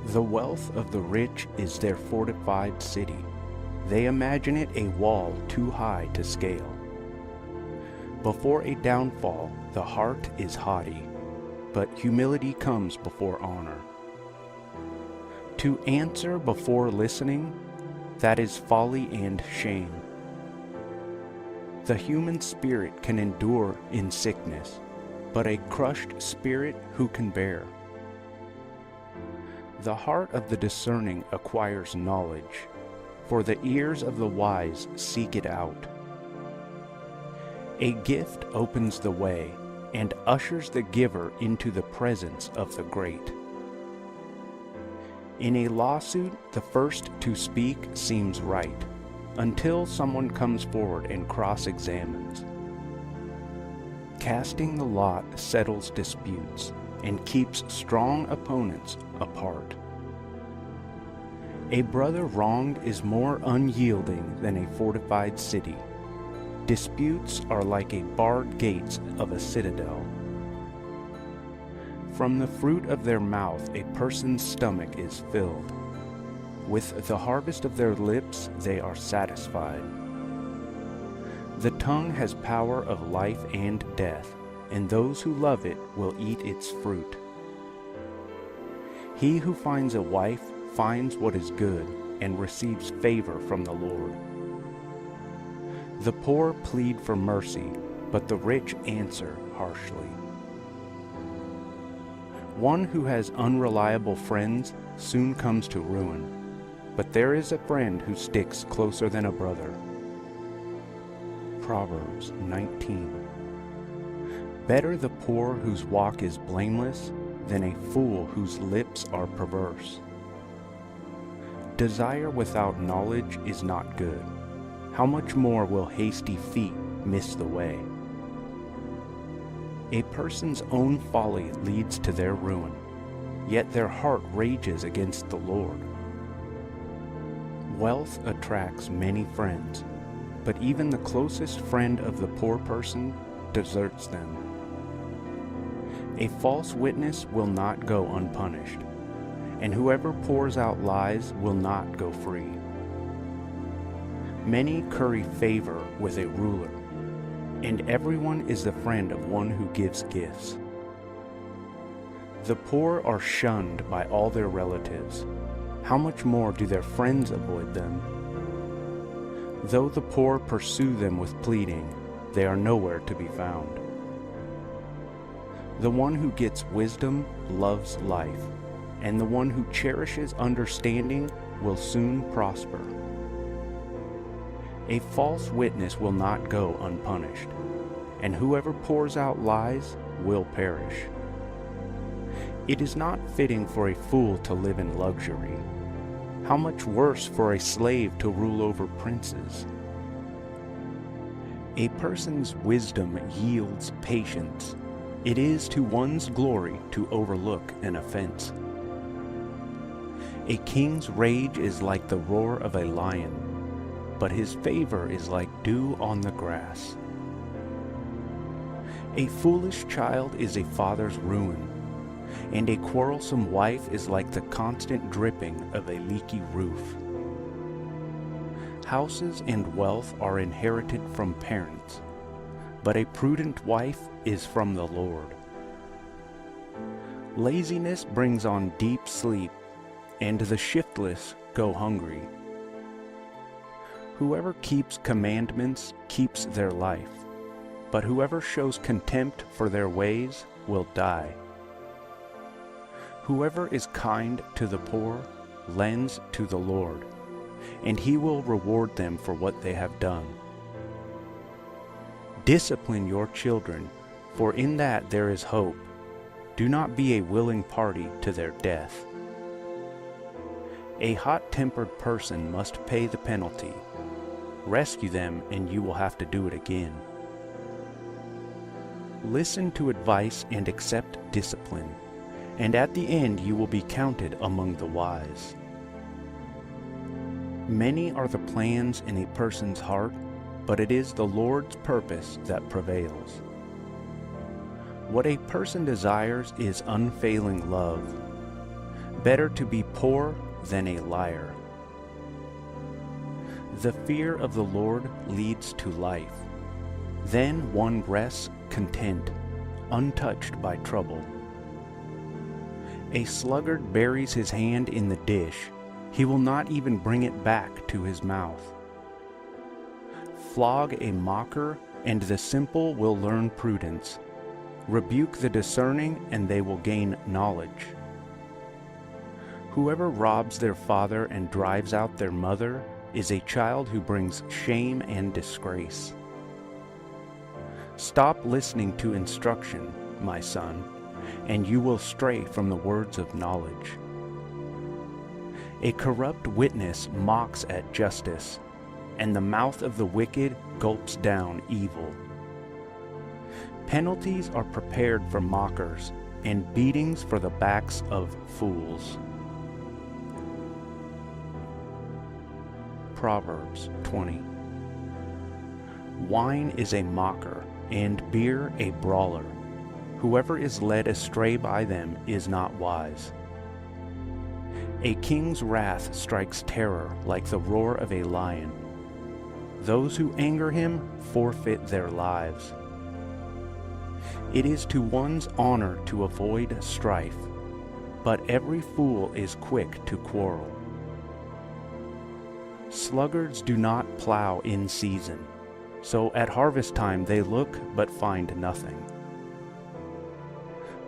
The wealth of the rich is their fortified city. They imagine it a wall too high to scale. Before a downfall, the heart is haughty, but humility comes before honor. To answer before listening, that is folly and shame. The human spirit can endure in sickness, but a crushed spirit who can bear? The heart of the discerning acquires knowledge, for the ears of the wise seek it out. A gift opens the way, and ushers the giver into the presence of the great. In a lawsuit, the first to speak seems right, until someone comes forward and cross-examines. Casting the lot settles disputes, and keeps strong opponents apart. A brother wronged is more unyielding than a fortified city. Disputes are like a barred gates of a citadel. From the fruit of their mouth a person's stomach is filled. With the harvest of their lips they are satisfied. The tongue has power of life and death, and those who love it will eat its fruit. He who finds a wife finds what is good, and receives favor from the Lord. The poor plead for mercy, but the rich answer harshly. One who has unreliable friends soon comes to ruin, but there is a friend who sticks closer than a brother. Proverbs 19. Better the poor whose walk is blameless than a fool whose lips are perverse. Desire without knowledge is not good. How much more will hasty feet miss the way? A person's own folly leads to their ruin, yet their heart rages against the Lord. Wealth attracts many friends, but even the closest friend of the poor person deserts them. A false witness will not go unpunished, and whoever pours out lies will not go free. Many curry favor with a ruler, and everyone is the friend of one who gives gifts. The poor are shunned by all their relatives. How much more do their friends avoid them? Though the poor pursue them with pleading, they are nowhere to be found. The one who gets wisdom loves life, and the one who cherishes understanding will soon prosper. A false witness will not go unpunished, and whoever pours out lies will perish. It is not fitting for a fool to live in luxury. How much worse for a slave to rule over princes? A person's wisdom yields patience. It is to one's glory to overlook an offense. A king's rage is like the roar of a lion, but his favor is like dew on the grass. A foolish child is a father's ruin, and a quarrelsome wife is like the constant dripping of a leaky roof. Houses and wealth are inherited from parents, but a prudent wife is from the Lord. Laziness brings on deep sleep, and the shiftless go hungry. Whoever keeps commandments keeps their life, but whoever shows contempt for their ways will die. Whoever is kind to the poor lends to the Lord, and he will reward them for what they have done. Discipline your children, for in that there is hope. Do not be a willing party to their death. A hot-tempered person must pay the penalty. Rescue them, and you will have to do it again. Listen to advice and accept discipline, and at the end you will be counted among the wise. Many are the plans in a person's heart, but it is the Lord's purpose that prevails. What a person desires is unfailing love. Better to be poor than a liar. The fear of the Lord leads to life. Then one rests content, untouched by trouble. A sluggard buries his hand in the dish. He will not even bring it back to his mouth. Flog a mocker, and the simple will learn prudence. Rebuke the discerning, and they will gain knowledge. Whoever robs their father and drives out their mother is a child who brings shame and disgrace. Stop listening to instruction, my son, and you will stray from the words of knowledge. A corrupt witness mocks at justice, and the mouth of the wicked gulps down evil. Penalties are prepared for mockers, and beatings for the backs of fools. Proverbs 20. Wine is a mocker, and beer a brawler. Whoever is led astray by them is not wise. A king's wrath strikes terror like the roar of a lion. Those who anger him forfeit their lives. It is to one's honor to avoid strife, but every fool is quick to quarrel. Sluggards do not plow in season, so at harvest time they look but find nothing.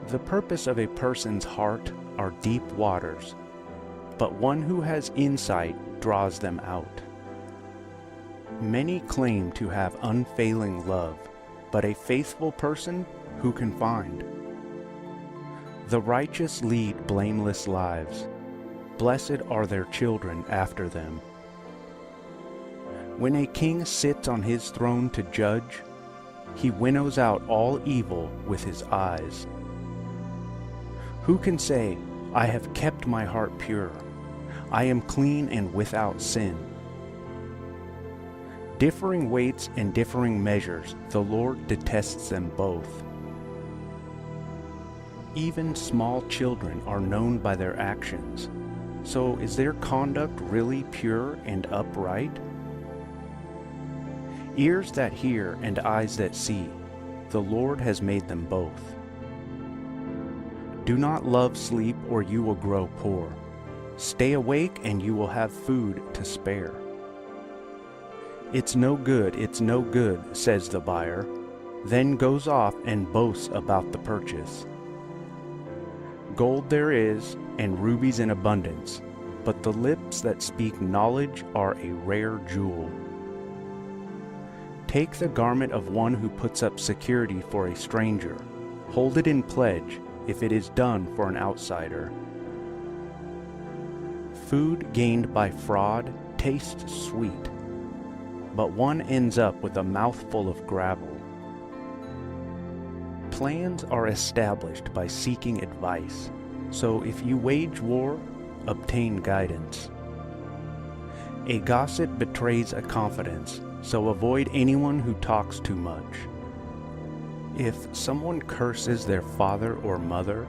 The purpose of a person's heart are deep waters, but one who has insight draws them out. Many claim to have unfailing love, but a faithful person who can find? The righteous lead blameless lives. Blessed are their children after them. When a king sits on his throne to judge, he winnows out all evil with his eyes. Who can say, I have kept my heart pure, I am clean and without sin? Differing weights and differing measures, the Lord detests them both. Even small children are known by their actions. So is their conduct really pure and upright? Ears that hear and eyes that see, the Lord has made them both. Do not love sleep or you will grow poor. Stay awake and you will have food to spare. It's no good, says the buyer, then goes off and boasts about the purchase. Gold there is, and rubies in abundance, but the lips that speak knowledge are a rare jewel. Take the garment of one who puts up security for a stranger. Hold it in pledge, if it is done for an outsider. Food gained by fraud tastes sweet, but one ends up with a mouthful of gravel. Plans are established by seeking advice, so if you wage war, obtain guidance. A gossip betrays a confidence, so avoid anyone who talks too much. If someone curses their father or mother,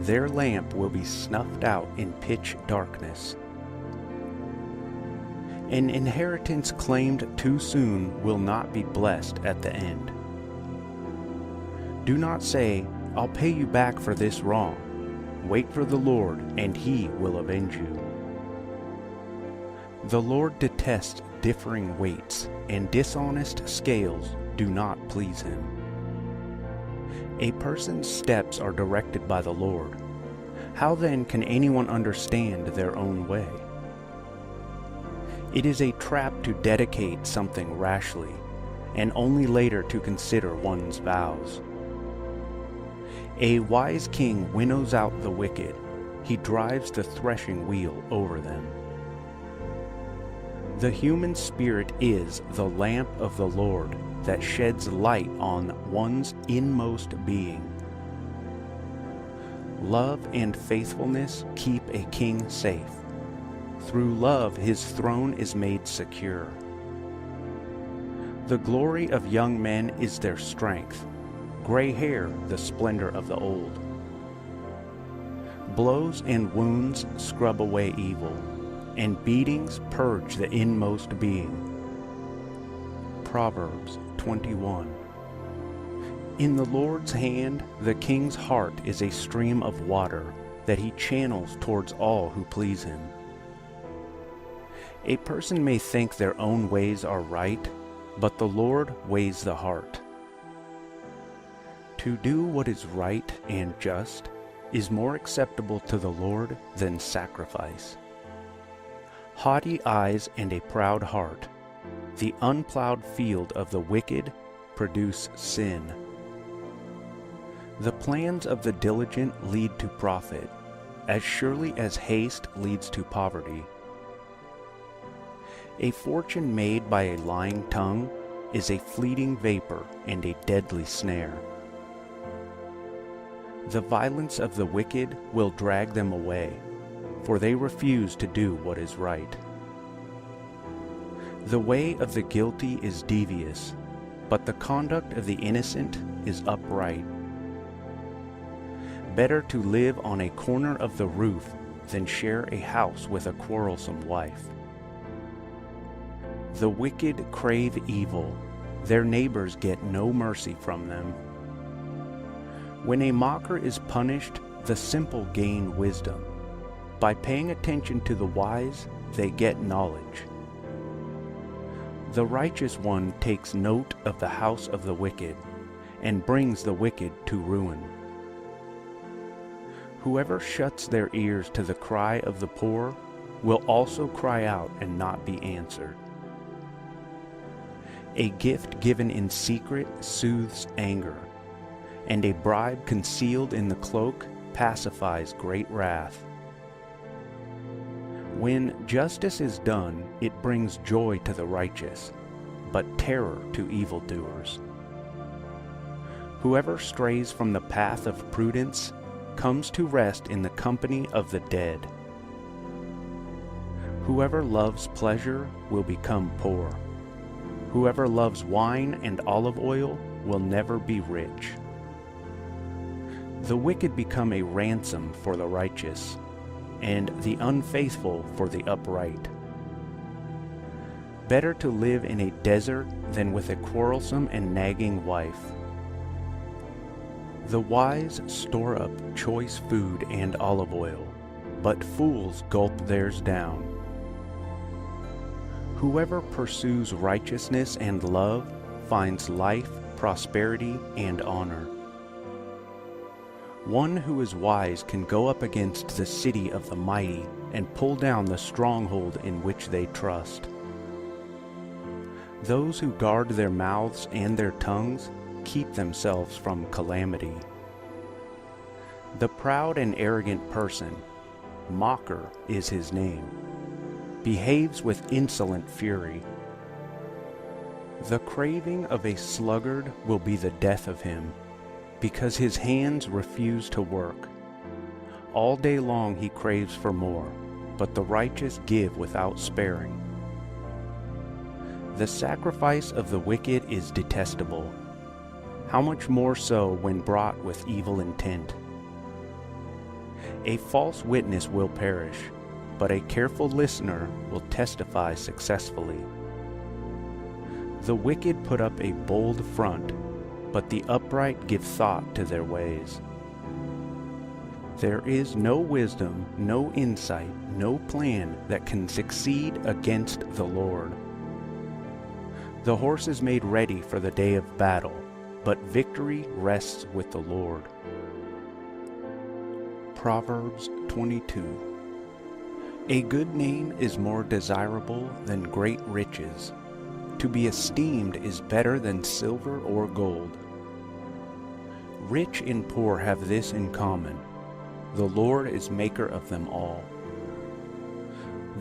their lamp will be snuffed out in pitch darkness. An inheritance claimed too soon will not be blessed at the end. Do not say, I'll pay you back for this wrong. Wait for the Lord, and He will avenge you. The Lord detests differing weights, and dishonest scales do not please Him. A person's steps are directed by the Lord. How then can anyone understand their own way? It is a trap to dedicate something rashly, and only later to consider one's vows. A wise king winnows out the wicked. He drives the threshing wheel over them. The human spirit is the lamp of the Lord that sheds light on one's inmost being. Love and faithfulness keep a king safe. Through love his throne is made secure. The glory of young men is their strength. Gray hair, the splendor of the old. Blows and wounds scrub away evil, and beatings purge the inmost being. Proverbs 21. In the Lord's hand, the king's heart is a stream of water that he channels towards all who please him. A person may think their own ways are right, but the Lord weighs the heart. To do what is right and just is more acceptable to the Lord than sacrifice. Haughty eyes and a proud heart, the unplowed field of the wicked, produce sin. The plans of the diligent lead to profit, as surely as haste leads to poverty. A fortune made by a lying tongue is a fleeting vapor and a deadly snare. The violence of the wicked will drag them away, for they refuse to do what is right. The way of the guilty is devious, but the conduct of the innocent is upright. Better to live on a corner of the roof than share a house with a quarrelsome wife. The wicked crave evil, their neighbors get no mercy from them. When a mocker is punished, the simple gain wisdom. By paying attention to the wise, they get knowledge. The righteous one takes note of the house of the wicked, and brings the wicked to ruin. Whoever shuts their ears to the cry of the poor will also cry out and not be answered. A gift given in secret soothes anger, and a bribe concealed in the cloak pacifies great wrath. When justice is done, it brings joy to the righteous, but terror to evildoers. Whoever strays from the path of prudence comes to rest in the company of the dead. Whoever loves pleasure will become poor. Whoever loves wine and olive oil will never be rich. The wicked become a ransom for the righteous, and the unfaithful for the upright. Better to live in a desert than with a quarrelsome and nagging wife. The wise store up choice food and olive oil, but fools gulp theirs down. Whoever pursues righteousness and love finds life, prosperity, and honor. One who is wise can go up against the city of the mighty and pull down the stronghold in which they trust. Those who guard their mouths and their tongues keep themselves from calamity. The proud and arrogant person, mocker is his name, behaves with insolent fury. The craving of a sluggard will be the death of him, because his hands refuse to work. All day long he craves for more, but the righteous give without sparing. The sacrifice of the wicked is detestable. How much more so when brought with evil intent? A false witness will perish, but a careful listener will testify successfully. The wicked put up a bold front, but the upright give thought to their ways. There is no wisdom, no insight, no plan that can succeed against the Lord. The horse is made ready for the day of battle, but victory rests with the Lord. Proverbs 22. A good name is more desirable than great riches. To be esteemed is better than silver or gold. Rich and poor have this in common: the Lord is maker of them all.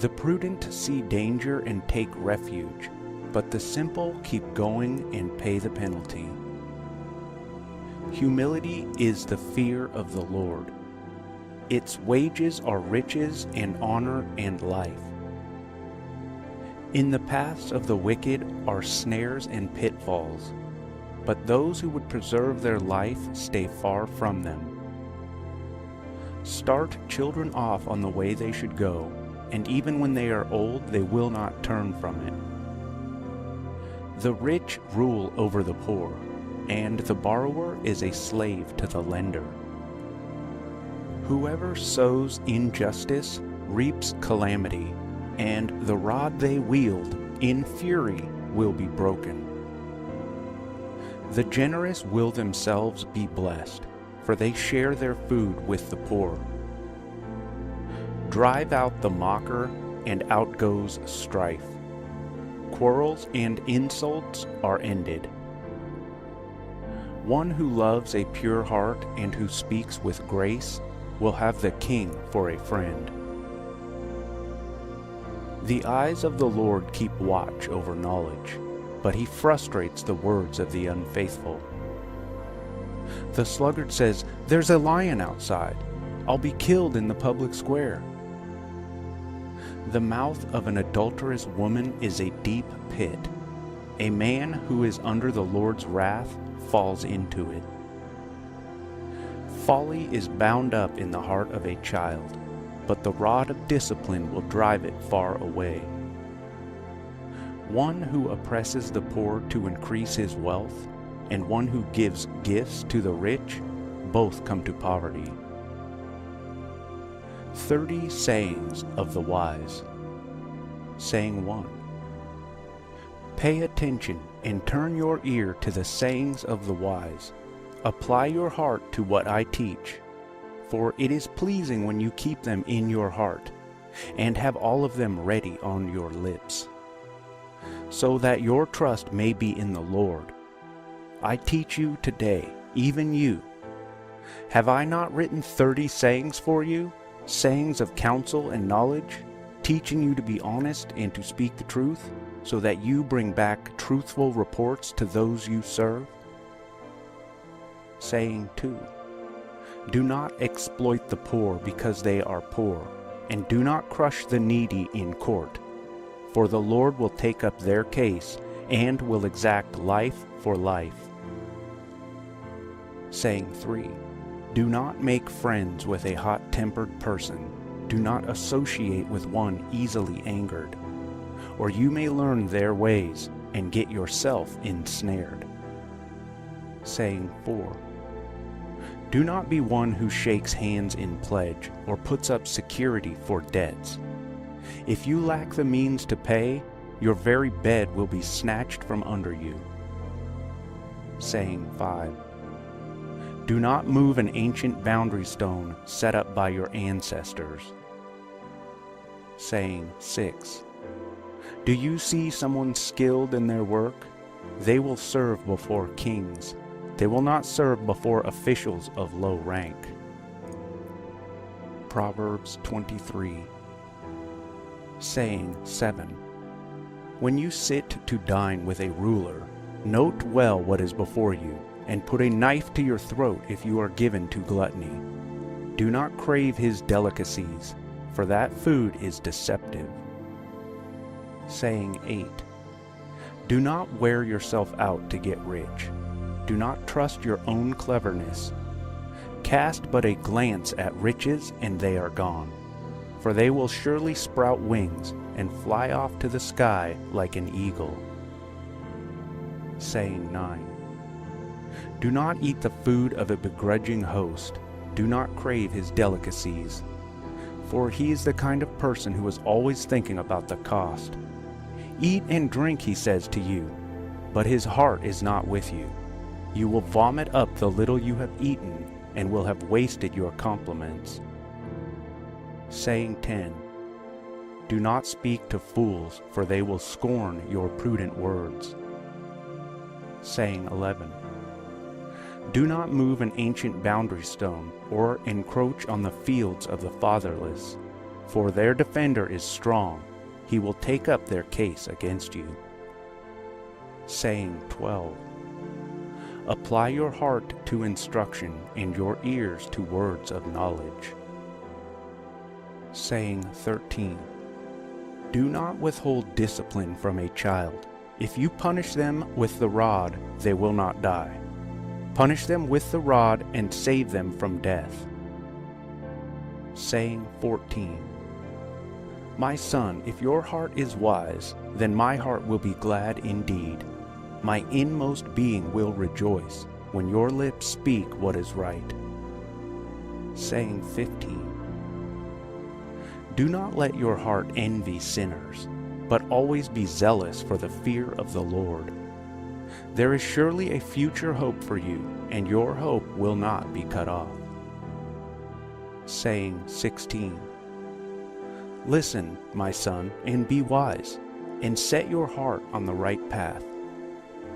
The prudent see danger and take refuge, but the simple keep going and pay the penalty. Humility is the fear of the Lord. Its wages are riches and honor and life. In the paths of the wicked are snares and pitfalls, but those who would preserve their life stay far from them. Start children off on the way they should go, and even when they are old, they will not turn from it. The rich rule over the poor, and the borrower is a slave to the lender. Whoever sows injustice reaps calamity, and the rod they wield in fury will be broken. The generous will themselves be blessed, for they share their food with the poor. Drive out the mocker, and out goes strife. Quarrels and insults are ended. One who loves a pure heart and who speaks with grace will have the king for a friend. The eyes of the Lord keep watch over knowledge, but he frustrates the words of the unfaithful. The sluggard says, "There's a lion outside. I'll be killed in the public square." The mouth of an adulterous woman is a deep pit. A man who is under the Lord's wrath falls into it. Folly is bound up in the heart of a child, but the rod of discipline will drive it far away. One who oppresses the poor to increase his wealth, and one who gives gifts to the rich, both come to poverty. 30 sayings of the wise. Saying 1. Pay attention and turn your ear to the sayings of the wise. Apply your heart to what I teach. for it is pleasing when you keep them in your heart, and have all of them ready on your lips, so that your trust may be in the Lord. I teach you today, even you. Have I not written 30 sayings for you, sayings of counsel and knowledge, teaching you to be honest and to speak the truth, so that you bring back truthful reports to those you serve? Saying 2. Do not exploit the poor because they are poor, and do not crush the needy in court, for the Lord will take up their case and will exact life for life. Saying 3. Do not make friends with a hot-tempered person. Do not associate with one easily angered, or you may learn their ways and get yourself ensnared. Saying 4. Do not be one who shakes hands in pledge or puts up security for debts. If you lack the means to pay, your very bed will be snatched from under you. Saying 5. Do not move an ancient boundary stone set up by your ancestors. Saying 6. Do you see someone skilled in their work? They will serve before kings. They will not serve before officials of low rank. Proverbs 23. Saying 7. When you sit to dine with a ruler, note well what is before you, and put a knife to your throat if you are given to gluttony. Do not crave his delicacies, for that food is deceptive. Saying 8. Do not wear yourself out to get rich. Do not trust your own cleverness. Cast but a glance at riches, and they are gone, for they will surely sprout wings and fly off to the sky like an eagle. Saying 9. Do not eat the food of a begrudging host. Do not crave his delicacies, for he is the kind of person who is always thinking about the cost. Eat and drink, he says to you, but his heart is not with you. You will vomit up the little you have eaten, and will have wasted your compliments. Saying 10. Do not speak to fools, for they will scorn your prudent words. Saying 11. Do not move an ancient boundary stone, or encroach on the fields of the fatherless, for their defender is strong. He will take up their case against you. Saying 12. Apply your heart to instruction, and your ears to words of knowledge. Saying 13. Do not withhold discipline from a child. If you punish them with the rod, they will not die. Punish them with the rod and save them from death. Saying 14. My son, if your heart is wise, then my heart will be glad indeed. My inmost being will rejoice when your lips speak what is right. Saying 15. Do not let your heart envy sinners, but always be zealous for the fear of the Lord. There is surely a future hope for you, and your hope will not be cut off. Saying 16. Listen, my son, and be wise, and set your heart on the right path.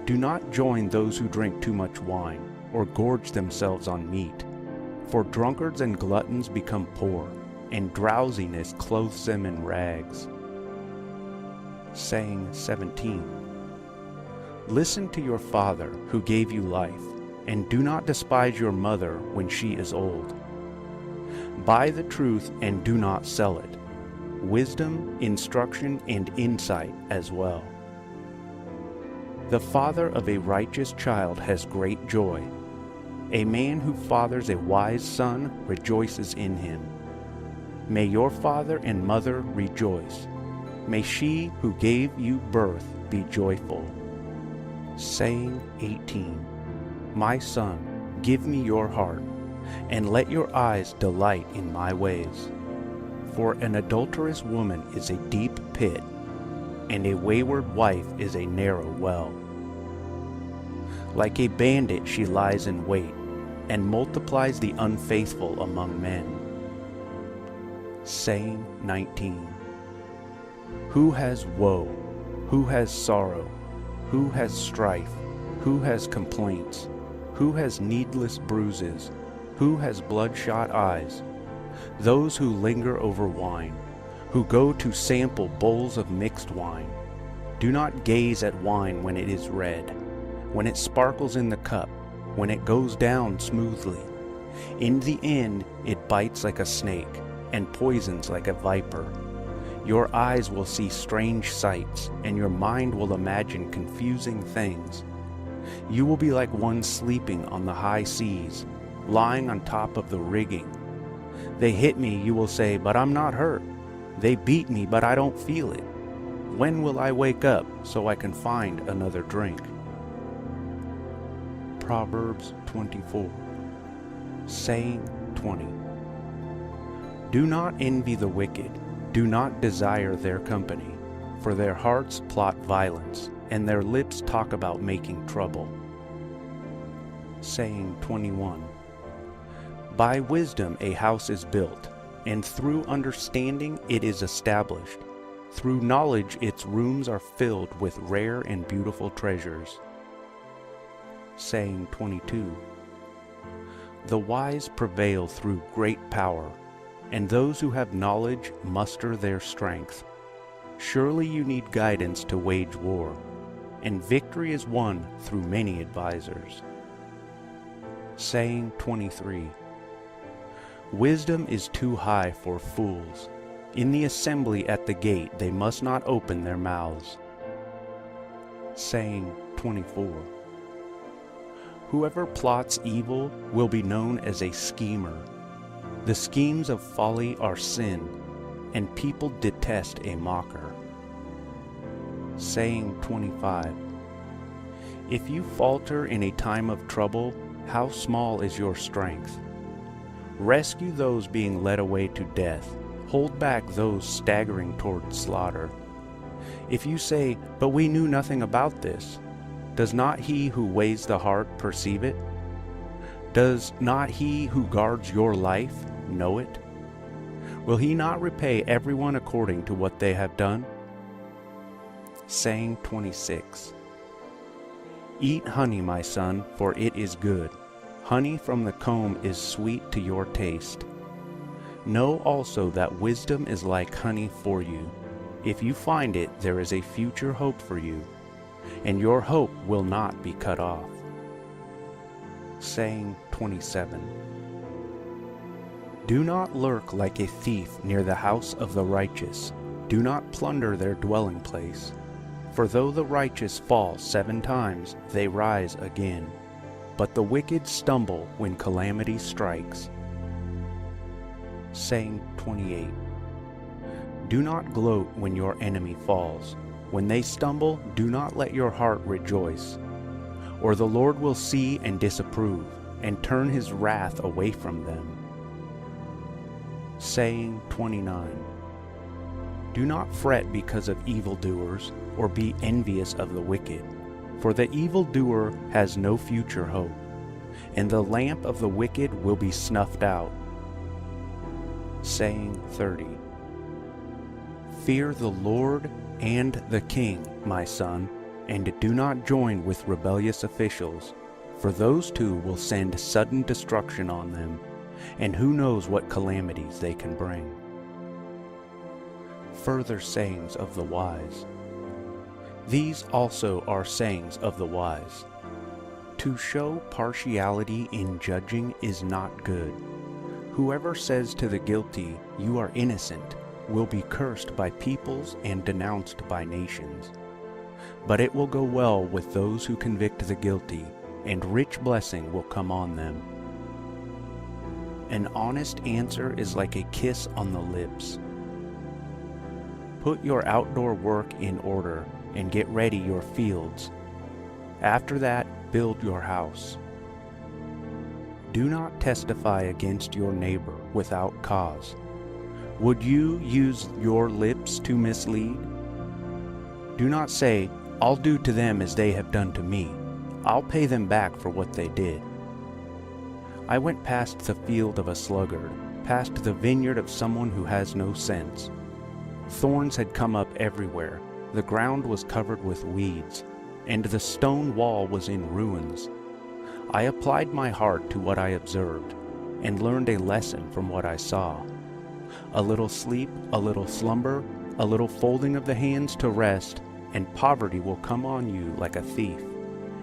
Do not join those who drink too much wine, or gorge themselves on meat, for drunkards and gluttons become poor, and drowsiness clothes them in rags. Saying 17. Listen to your father who gave you life, and do not despise your mother when she is old. Buy the truth and do not sell it, wisdom, instruction, and insight as well. The father of a righteous child has great joy. A man who fathers a wise son rejoices in him. May your father and mother rejoice. May she who gave you birth be joyful. Saying 18. My son, give me your heart, and let your eyes delight in my ways. For an adulterous woman is a deep pit, and a wayward wife is a narrow well. Like a bandit she lies in wait, and multiplies the unfaithful among men. Saying 19. Who has woe? Who has sorrow? Who has strife? Who has complaints? Who has needless bruises? Who has bloodshot eyes? Those who linger over wine, who go to sample bowls of mixed wine. Do not gaze at wine when it is red, when it sparkles in the cup, when it goes down smoothly. In the end it bites like a snake, and poisons like a viper. Your eyes will see strange sights, and your mind will imagine confusing things. You will be like one sleeping on the high seas, lying on top of the rigging. They hit me, you will say, but I'm not hurt. They beat me, but I don't feel it. When will I wake up so I can find another drink? Proverbs 24. Saying 20. Do not envy the wicked, do not desire their company, for their hearts plot violence, and their lips talk about making trouble. Saying 21. By wisdom a house is built, and through understanding it is established. Through knowledge its rooms are filled with rare and beautiful treasures. Saying 22. The wise prevail through great power, and those who have knowledge muster their strength. Surely you need guidance to wage war, and victory is won through many advisers. Saying 23. Wisdom is too high for fools. In the assembly at the gate they must not open their mouths. Saying 24. Whoever plots evil will be known as a schemer. The schemes of folly are sin, and people detest a mocker. Saying 25. If you falter in a time of trouble, how small is your strength? Rescue those being led away to death. Hold back those staggering toward slaughter. If you say, but we knew nothing about this, does not he who weighs the heart perceive it? Does not he who guards your life know it? Will he not repay everyone according to what they have done? Saying 26. Eat honey, my son, for it is good. Honey from the comb is sweet to your taste. Know also that wisdom is like honey for you. If you find it, there is a future hope for you, and your hope will not be cut off. Saying 27. Do not lurk like a thief near the house of the righteous. Do not plunder their dwelling place. For though the righteous fall 7 times, they rise again. But the wicked stumble when calamity strikes. Saying 28. Do not gloat when your enemy falls. When they stumble, do not let your heart rejoice. Or the Lord will see and disapprove, and turn his wrath away from them. Saying 29. Do not fret because of evildoers, or be envious of the wicked. For the evildoer has no future hope, and the lamp of the wicked will be snuffed out. Saying 30. Fear the Lord and the King, my son, and do not join with rebellious officials, for those two will send sudden destruction on them, and who knows what calamities they can bring. Further sayings of the wise. These also are sayings of the wise. To show partiality in judging is not good. Whoever says to the guilty, "You are innocent," will be cursed by peoples and denounced by nations. But it will go well with those who convict the guilty, and rich blessing will come on them. An honest answer is like a kiss on the lips. Put your outdoor work in order, and get ready your fields. After that, build your house. Do not testify against your neighbor without cause. Would you use your lips to mislead? Do not say, "I'll do to them as they have done to me. I'll pay them back for what they did." I went past the field of a sluggard, past the vineyard of someone who has no sense. Thorns had come up everywhere, the ground was covered with weeds, and the stone wall was in ruins. I applied my heart to what I observed, and learned a lesson from what I saw. A little sleep, a little slumber, a little folding of the hands to rest, and poverty will come on you like a thief,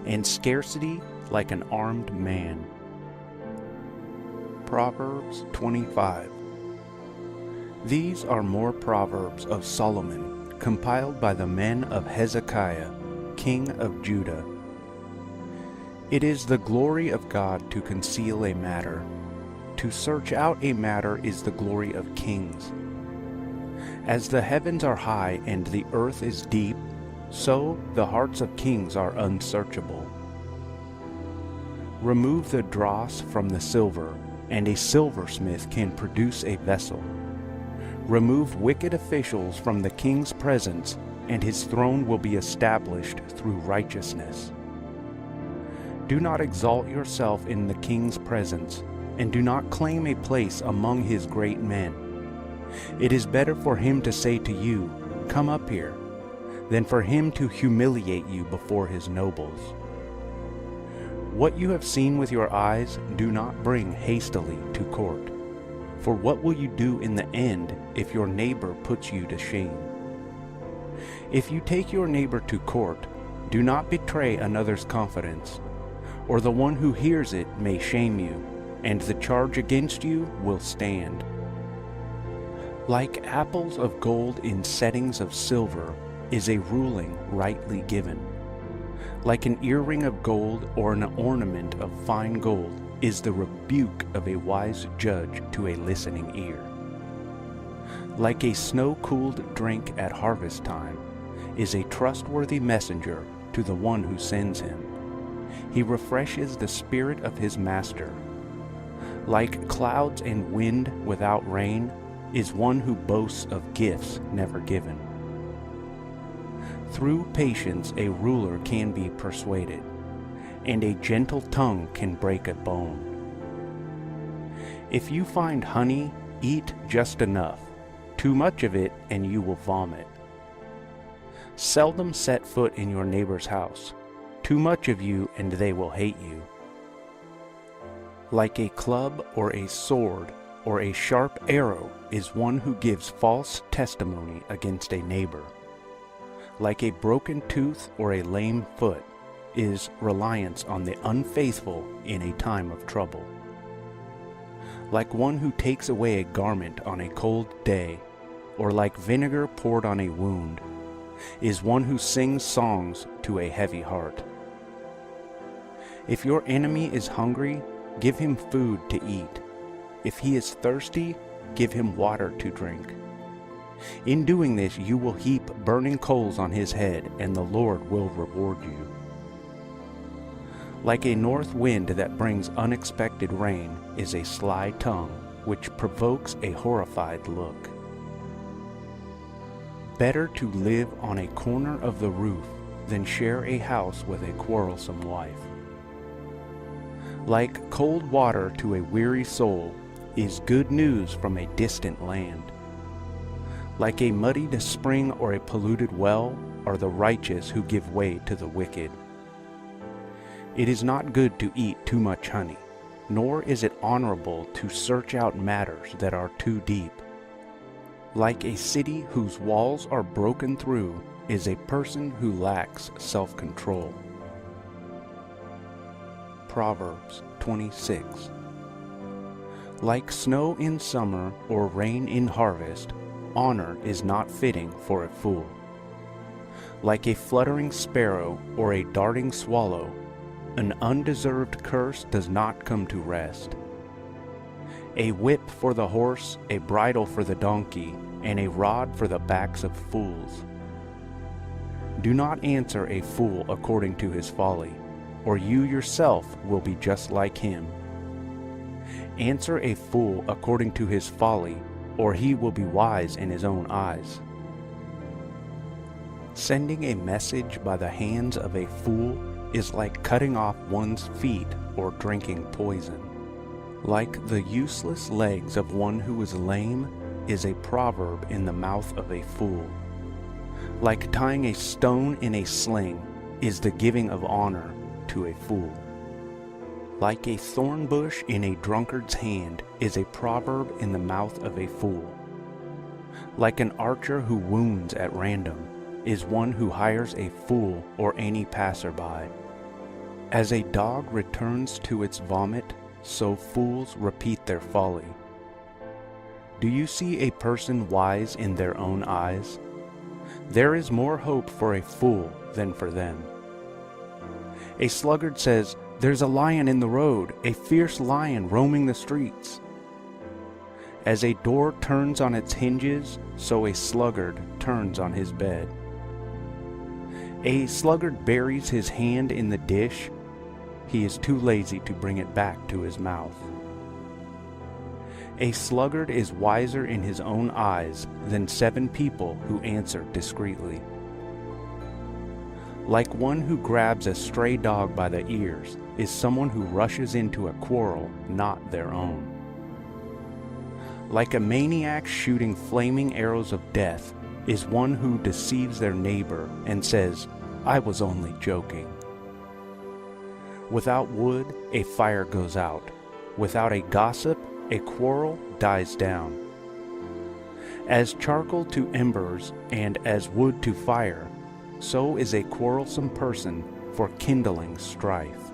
and scarcity like an armed man. Proverbs 25. These are more proverbs of Solomon, compiled by the men of Hezekiah, king of Judah. It is the glory of God to conceal a matter. To search out a matter is the glory of kings. As the heavens are high and the earth is deep, so the hearts of kings are unsearchable. Remove the dross from the silver, and a silversmith can produce a vessel. Remove wicked officials from the king's presence, and his throne will be established through righteousness. Do not exalt yourself in the king's presence, and do not claim a place among his great men. It is better for him to say to you, "Come up here," than for him to humiliate you before his nobles. What you have seen with your eyes, do not bring hastily to court. For what will you do in the end if your neighbor puts you to shame? If you take your neighbor to court, do not betray another's confidence, or the one who hears it may shame you, and the charge against you will stand. Like apples of gold in settings of silver is a ruling rightly given. Like an earring of gold or an ornament of fine gold is the rebuke of a wise judge to a listening ear. Like a snow-cooled drink at harvest time is a trustworthy messenger to the one who sends him. He refreshes the spirit of his master. Like clouds and wind without rain is one who boasts of gifts never given. Through patience a ruler can be persuaded, and a gentle tongue can break a bone. If you find honey, eat just enough. Too much of it and you will vomit. Seldom set foot in your neighbor's house. Too much of you and they will hate you. Like a club or a sword or a sharp arrow is one who gives false testimony against a neighbor. Like a broken tooth or a lame foot is reliance on the unfaithful in a time of trouble. Like one who takes away a garment on a cold day, or like vinegar poured on a wound, is one who sings songs to a heavy heart. If your enemy is hungry, give him food to eat. If he is thirsty, give him water to drink. In doing this, you will heap burning coals on his head, and the Lord will reward you. Like a north wind that brings unexpected rain is a sly tongue, which provokes a horrified look. Better to live on a corner of the roof than share a house with a quarrelsome wife. Like cold water to a weary soul is good news from a distant land. Like a muddied spring or a polluted well are the righteous who give way to the wicked. It is not good to eat too much honey, nor is it honorable to search out matters that are too deep. Like a city whose walls are broken through is a person who lacks self-control. Proverbs 26. Like snow in summer or rain in harvest, honor is not fitting for a fool. Like a fluttering sparrow or a darting swallow, an undeserved curse does not come to rest. A whip for the horse, a bridle for the donkey, and a rod for the backs of fools. Do not answer a fool according to his folly, or you yourself will be just like him. Answer a fool according to his folly, or he will be wise in his own eyes. Sending a message by the hands of a fool is like cutting off one's feet or drinking poison. Like the useless legs of one who is lame is a proverb in the mouth of a fool. Like tying a stone in a sling is the giving of honor to a fool. Like a thorn bush in a drunkard's hand is a proverb in the mouth of a fool. Like an archer who wounds at random is one who hires a fool or any passerby. As a dog returns to its vomit, so fools repeat their folly. Do you see a person wise in their own eyes? There is more hope for a fool than for them. A sluggard says, "There's a lion in the road, a fierce lion roaming the streets." As a door turns on its hinges, so a sluggard turns on his bed. A sluggard buries his hand in the dish. He is too lazy to bring it back to his mouth. A sluggard is wiser in his own eyes than 7 people who answer discreetly. Like one who grabs a stray dog by the ears is someone who rushes into a quarrel not their own. Like a maniac shooting flaming arrows of death is one who deceives their neighbor and says, "I was only joking." Without wood, a fire goes out. Without a gossip, a quarrel dies down. As charcoal to embers and as wood to fire, so is a quarrelsome person for kindling strife.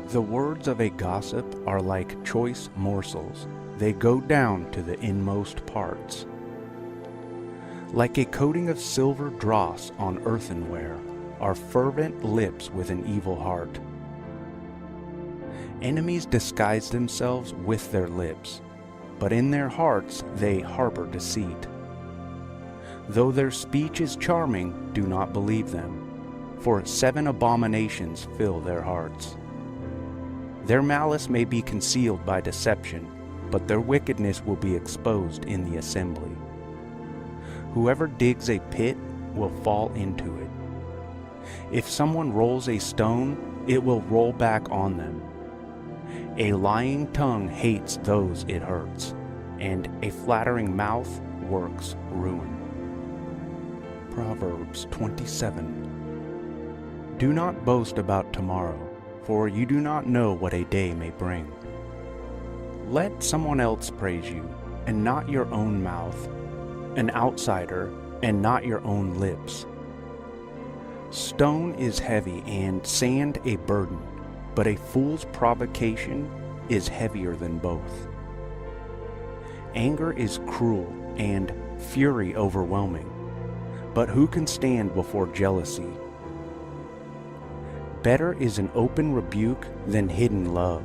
The words of a gossip are like choice morsels. They go down to the inmost parts. Like a coating of silver dross on earthenware are fervent lips with an evil heart. Enemies disguise themselves with their lips, but in their hearts they harbor deceit. Though their speech is charming, do not believe them, for 7 abominations fill their hearts. Their malice may be concealed by deception, but their wickedness will be exposed in the assembly. Whoever digs a pit will fall into it. If someone rolls a stone, it will roll back on them. A lying tongue hates those it hurts, and a flattering mouth works ruin. Proverbs 27. Do not boast about tomorrow, for you do not know what a day may bring. Let someone else praise you, and not your own mouth, an outsider, and not your own lips. Stone is heavy and sand a burden, but a fool's provocation is heavier than both. Anger is cruel and fury overwhelming, but who can stand before jealousy? Better is an open rebuke than hidden love.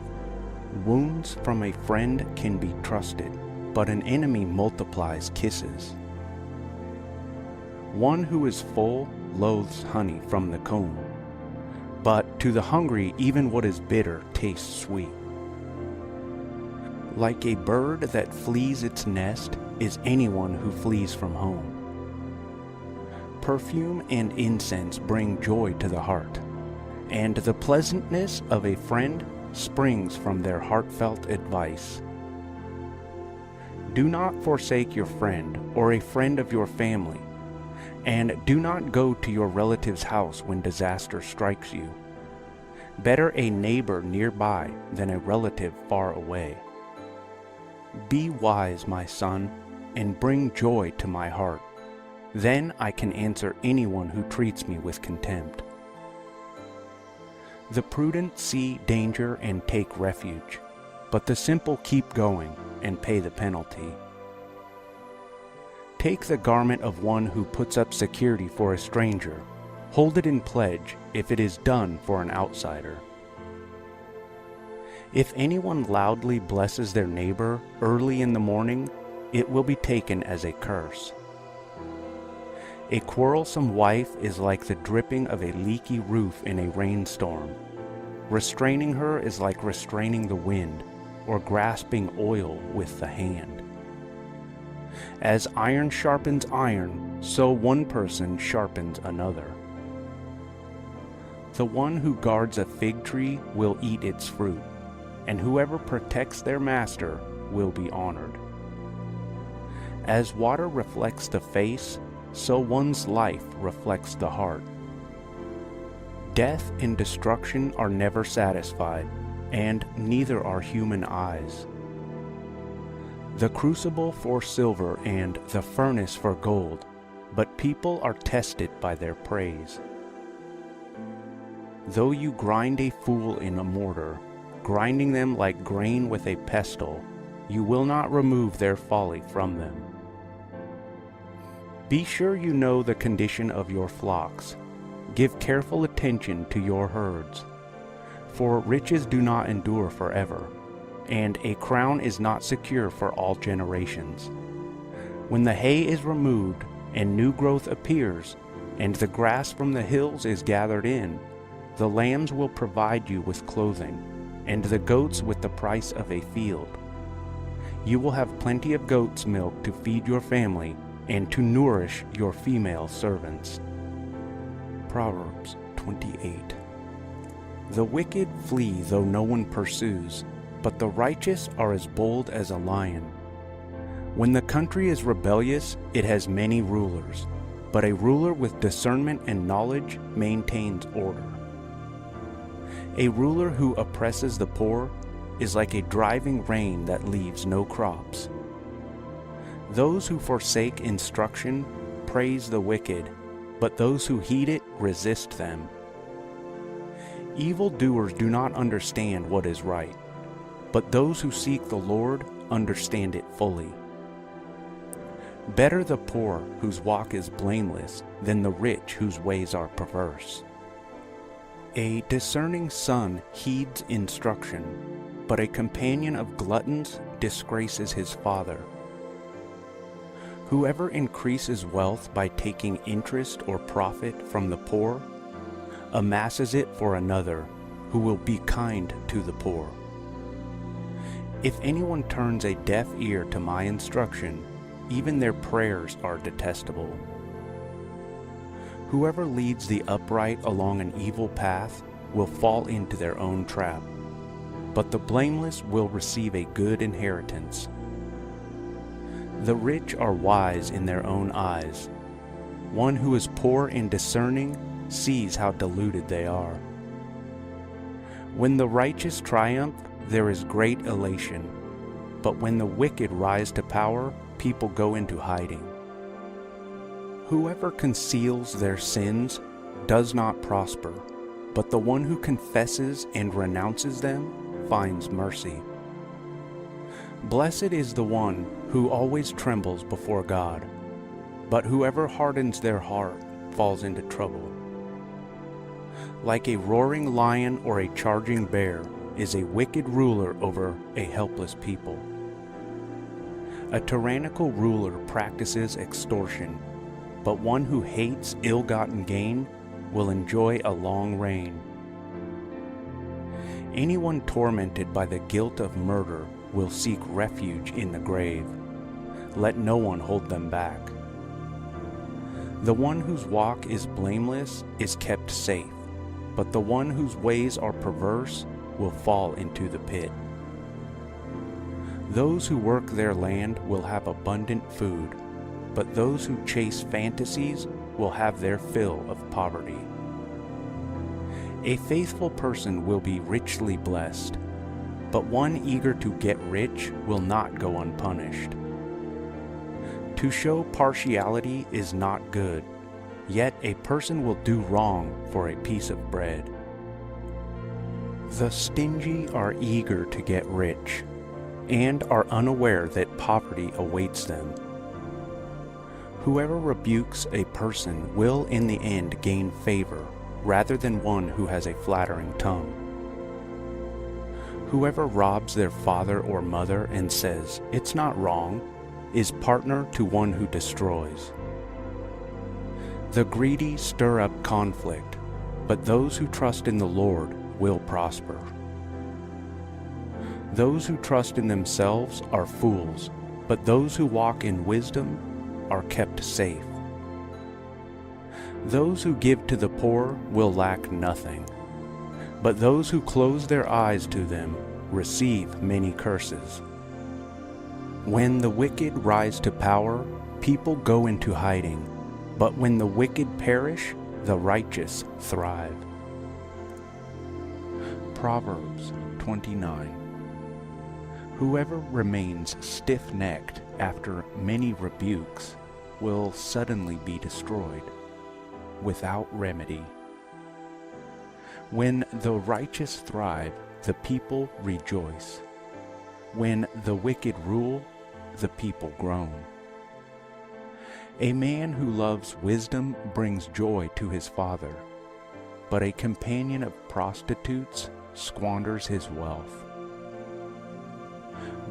Wounds from a friend can be trusted, but an enemy multiplies kisses. One who is full loathes honey from the comb, but to the hungry even what is bitter tastes sweet. Like a bird that flees its nest is anyone who flees from home. Perfume and incense bring joy to the heart, and the pleasantness of a friend springs from their heartfelt advice. Do not forsake your friend or a friend of your family, and do not go to your relative's house when disaster strikes you. Better a neighbor nearby than a relative far away. Be wise, my son, and bring joy to my heart. Then I can answer anyone who treats me with contempt. The prudent see danger and take refuge, but the simple keep going and pay the penalty. Take the garment of one who puts up security for a stranger. Hold it in pledge if it is done for an outsider. If anyone loudly blesses their neighbor early in the morning, it will be taken as a curse. A quarrelsome wife is like the dripping of a leaky roof in a rainstorm. Restraining her is like restraining the wind, or grasping oil with the hand. As iron sharpens iron, so one person sharpens another. The one who guards a fig tree will eat its fruit, and whoever protects their master will be honored. As water reflects the face, so one's life reflects the heart. Death and destruction are never satisfied, and neither are human eyes. The crucible for silver and the furnace for gold, but people are tested by their praise. Though you grind a fool in a mortar, grinding them like grain with a pestle, you will not remove their folly from them. Be sure you know the condition of your flocks. Give careful attention to your herds. For riches do not endure forever, and a crown is not secure for all generations. When the hay is removed, and new growth appears, and the grass from the hills is gathered in, the lambs will provide you with clothing, and the goats with the price of a field. You will have plenty of goat's milk to feed your family, and to nourish your female servants. Proverbs 28. The wicked flee though no one pursues, but the righteous are as bold as a lion. When the country is rebellious, it has many rulers, but a ruler with discernment and knowledge maintains order. A ruler who oppresses the poor is like a driving rain that leaves no crops. Those who forsake instruction praise the wicked, but those who heed it resist them. Evildoers do not understand what is right, but those who seek the Lord understand it fully. Better the poor whose walk is blameless than the rich whose ways are perverse. A discerning son heeds instruction, but a companion of gluttons disgraces his father. Whoever increases wealth by taking interest or profit from the poor amasses it for another who will be kind to the poor. If anyone turns a deaf ear to my instruction, even their prayers are detestable. Whoever leads the upright along an evil path will fall into their own trap, but the blameless will receive a good inheritance. The rich are wise in their own eyes. One who is poor and discerning sees how deluded they are. When the righteous triumph, there is great elation, but when the wicked rise to power, people go into hiding. Whoever conceals their sins does not prosper, but the one who confesses and renounces them finds mercy. Blessed is the one who always trembles before God, but whoever hardens their heart falls into trouble. Like a roaring lion or a charging bear is a wicked ruler over a helpless people. A tyrannical ruler practices extortion, but one who hates ill-gotten gain will enjoy a long reign. Anyone tormented by the guilt of murder will seek refuge in the grave. Let no one hold them back. The one whose walk is blameless is kept safe, but the one whose ways are perverse will fall into the pit. Those who work their land will have abundant food, but those who chase fantasies will have their fill of poverty. A faithful person will be richly blessed, but one eager to get rich will not go unpunished. To show partiality is not good, yet a person will do wrong for a piece of bread. The stingy are eager to get rich, and are unaware that poverty awaits them. Whoever rebukes a person will in the end gain favor, rather than one who has a flattering tongue. Whoever robs their father or mother and says, "It's not wrong," is partner to one who destroys. The greedy stir up conflict, but those who trust in the Lord will prosper. Those who trust in themselves are fools, but those who walk in wisdom are kept safe. Those who give to the poor will lack nothing, but those who close their eyes to them receive many curses. When the wicked rise to power, people go into hiding, but when the wicked perish, the righteous thrive. Proverbs 29. Whoever remains stiff-necked after many rebukes will suddenly be destroyed, without remedy. When the righteous thrive, the people rejoice. When the wicked rule, the people groan. A man who loves wisdom brings joy to his father, but a companion of prostitutes squanders his wealth.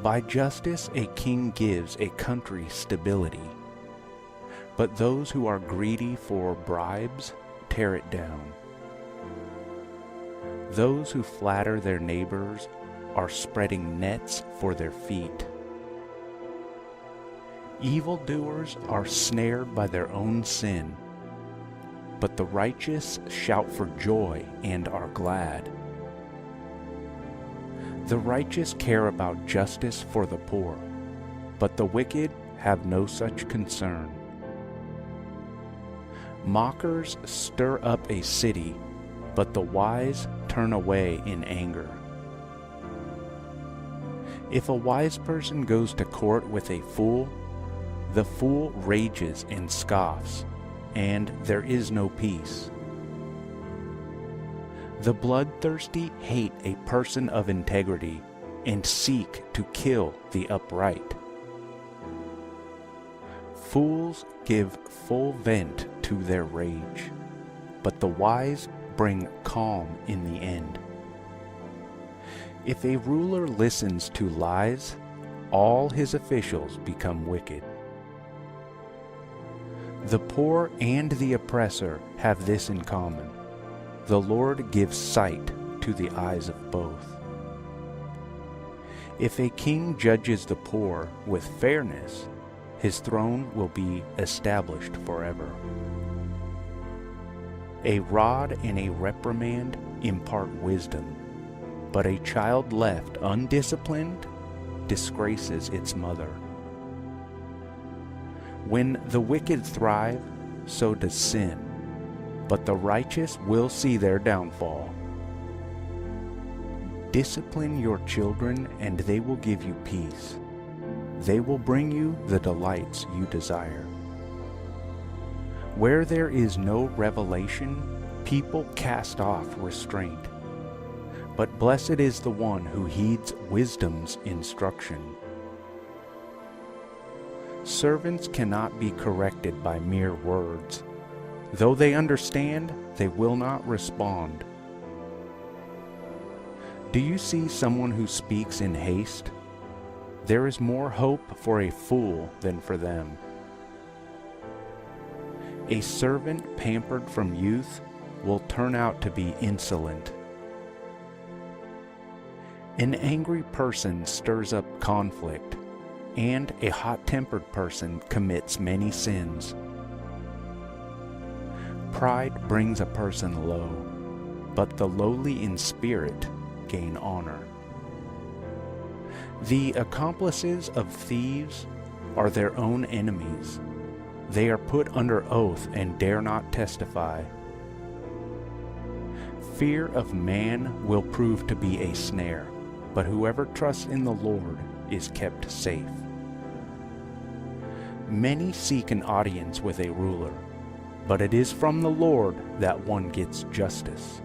By justice a king gives a country stability, but those who are greedy for bribes tear it down. Those who flatter their neighbors are spreading nets for their feet. Evildoers are snared by their own sin, but the righteous shout for joy and are glad. The righteous care about justice for the poor, but the wicked have no such concern. Mockers stir up a city, but the wise turn away in anger. If a wise person goes to court with a fool, the fool rages and scoffs, and there is no peace. The bloodthirsty hate a person of integrity and seek to kill the upright. Fools give full vent to their rage, but the wise bring calm in the end. If a ruler listens to lies, all his officials become wicked. The poor and the oppressor have this in common: the Lord gives sight to the eyes of both. If a king judges the poor with fairness, his throne will be established forever. A rod and a reprimand impart wisdom, but a child left undisciplined disgraces its mother. When the wicked thrive, so does sin, but the righteous will see their downfall. Discipline your children, and they will give you peace. They will bring you the delights you desire. Where there is no revelation, people cast off restraint. But blessed is the one who heeds wisdom's instruction. Servants cannot be corrected by mere words. Though they understand, they will not respond. Do you see someone who speaks in haste? There is more hope for a fool than for them. A servant pampered from youth will turn out to be insolent. An angry person stirs up conflict, and a hot-tempered person commits many sins. Pride brings a person low, but the lowly in spirit gain honor. The accomplices of thieves are their own enemies. They are put under oath and dare not testify. Fear of man will prove to be a snare, but whoever trusts in the Lord is kept safe. Many seek an audience with a ruler, but it is from the Lord that one gets justice.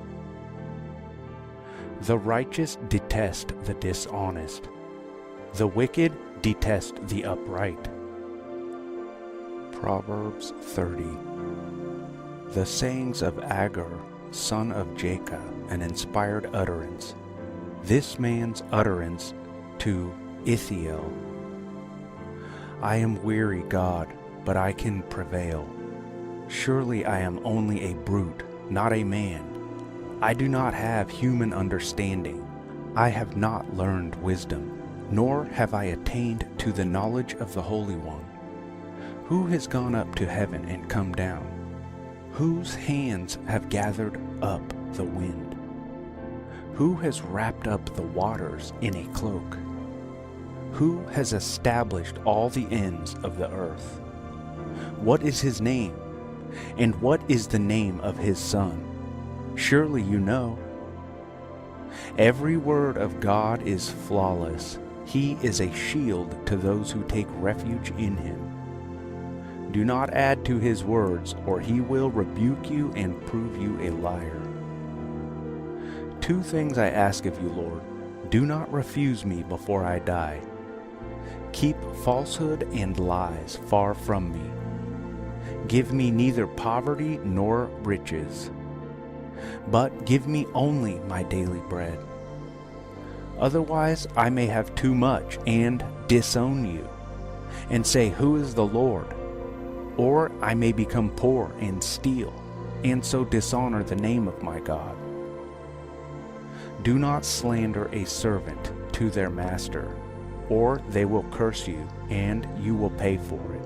The righteous detest the dishonest. The wicked detest the upright. Proverbs 30. The sayings of Agur, son of Jacob, an inspired utterance. This man's utterance to Ithiel. I am weary, God, but I can prevail. Surely I am only a brute, not a man. I do not have human understanding. I have not learned wisdom, nor have I attained to the knowledge of the Holy One. Who has gone up to heaven and come down? Whose hands have gathered up the wind? Who has wrapped up the waters in a cloak? Who has established all the ends of the earth? What is his name? And what is the name of his son? Surely you know. Every word of God is flawless. He is a shield to those who take refuge in him. Do not add to his words, or he will rebuke you and prove you a liar. 2 things I ask of you, Lord. Do not refuse me before I die. Keep falsehood and lies far from me. Give me neither poverty nor riches, but give me only my daily bread. Otherwise I may have too much and disown you, and say, who is the Lord? Or I may become poor and steal, and so dishonor the name of my God. Do not slander a servant to their master, or they will curse you, and you will pay for it.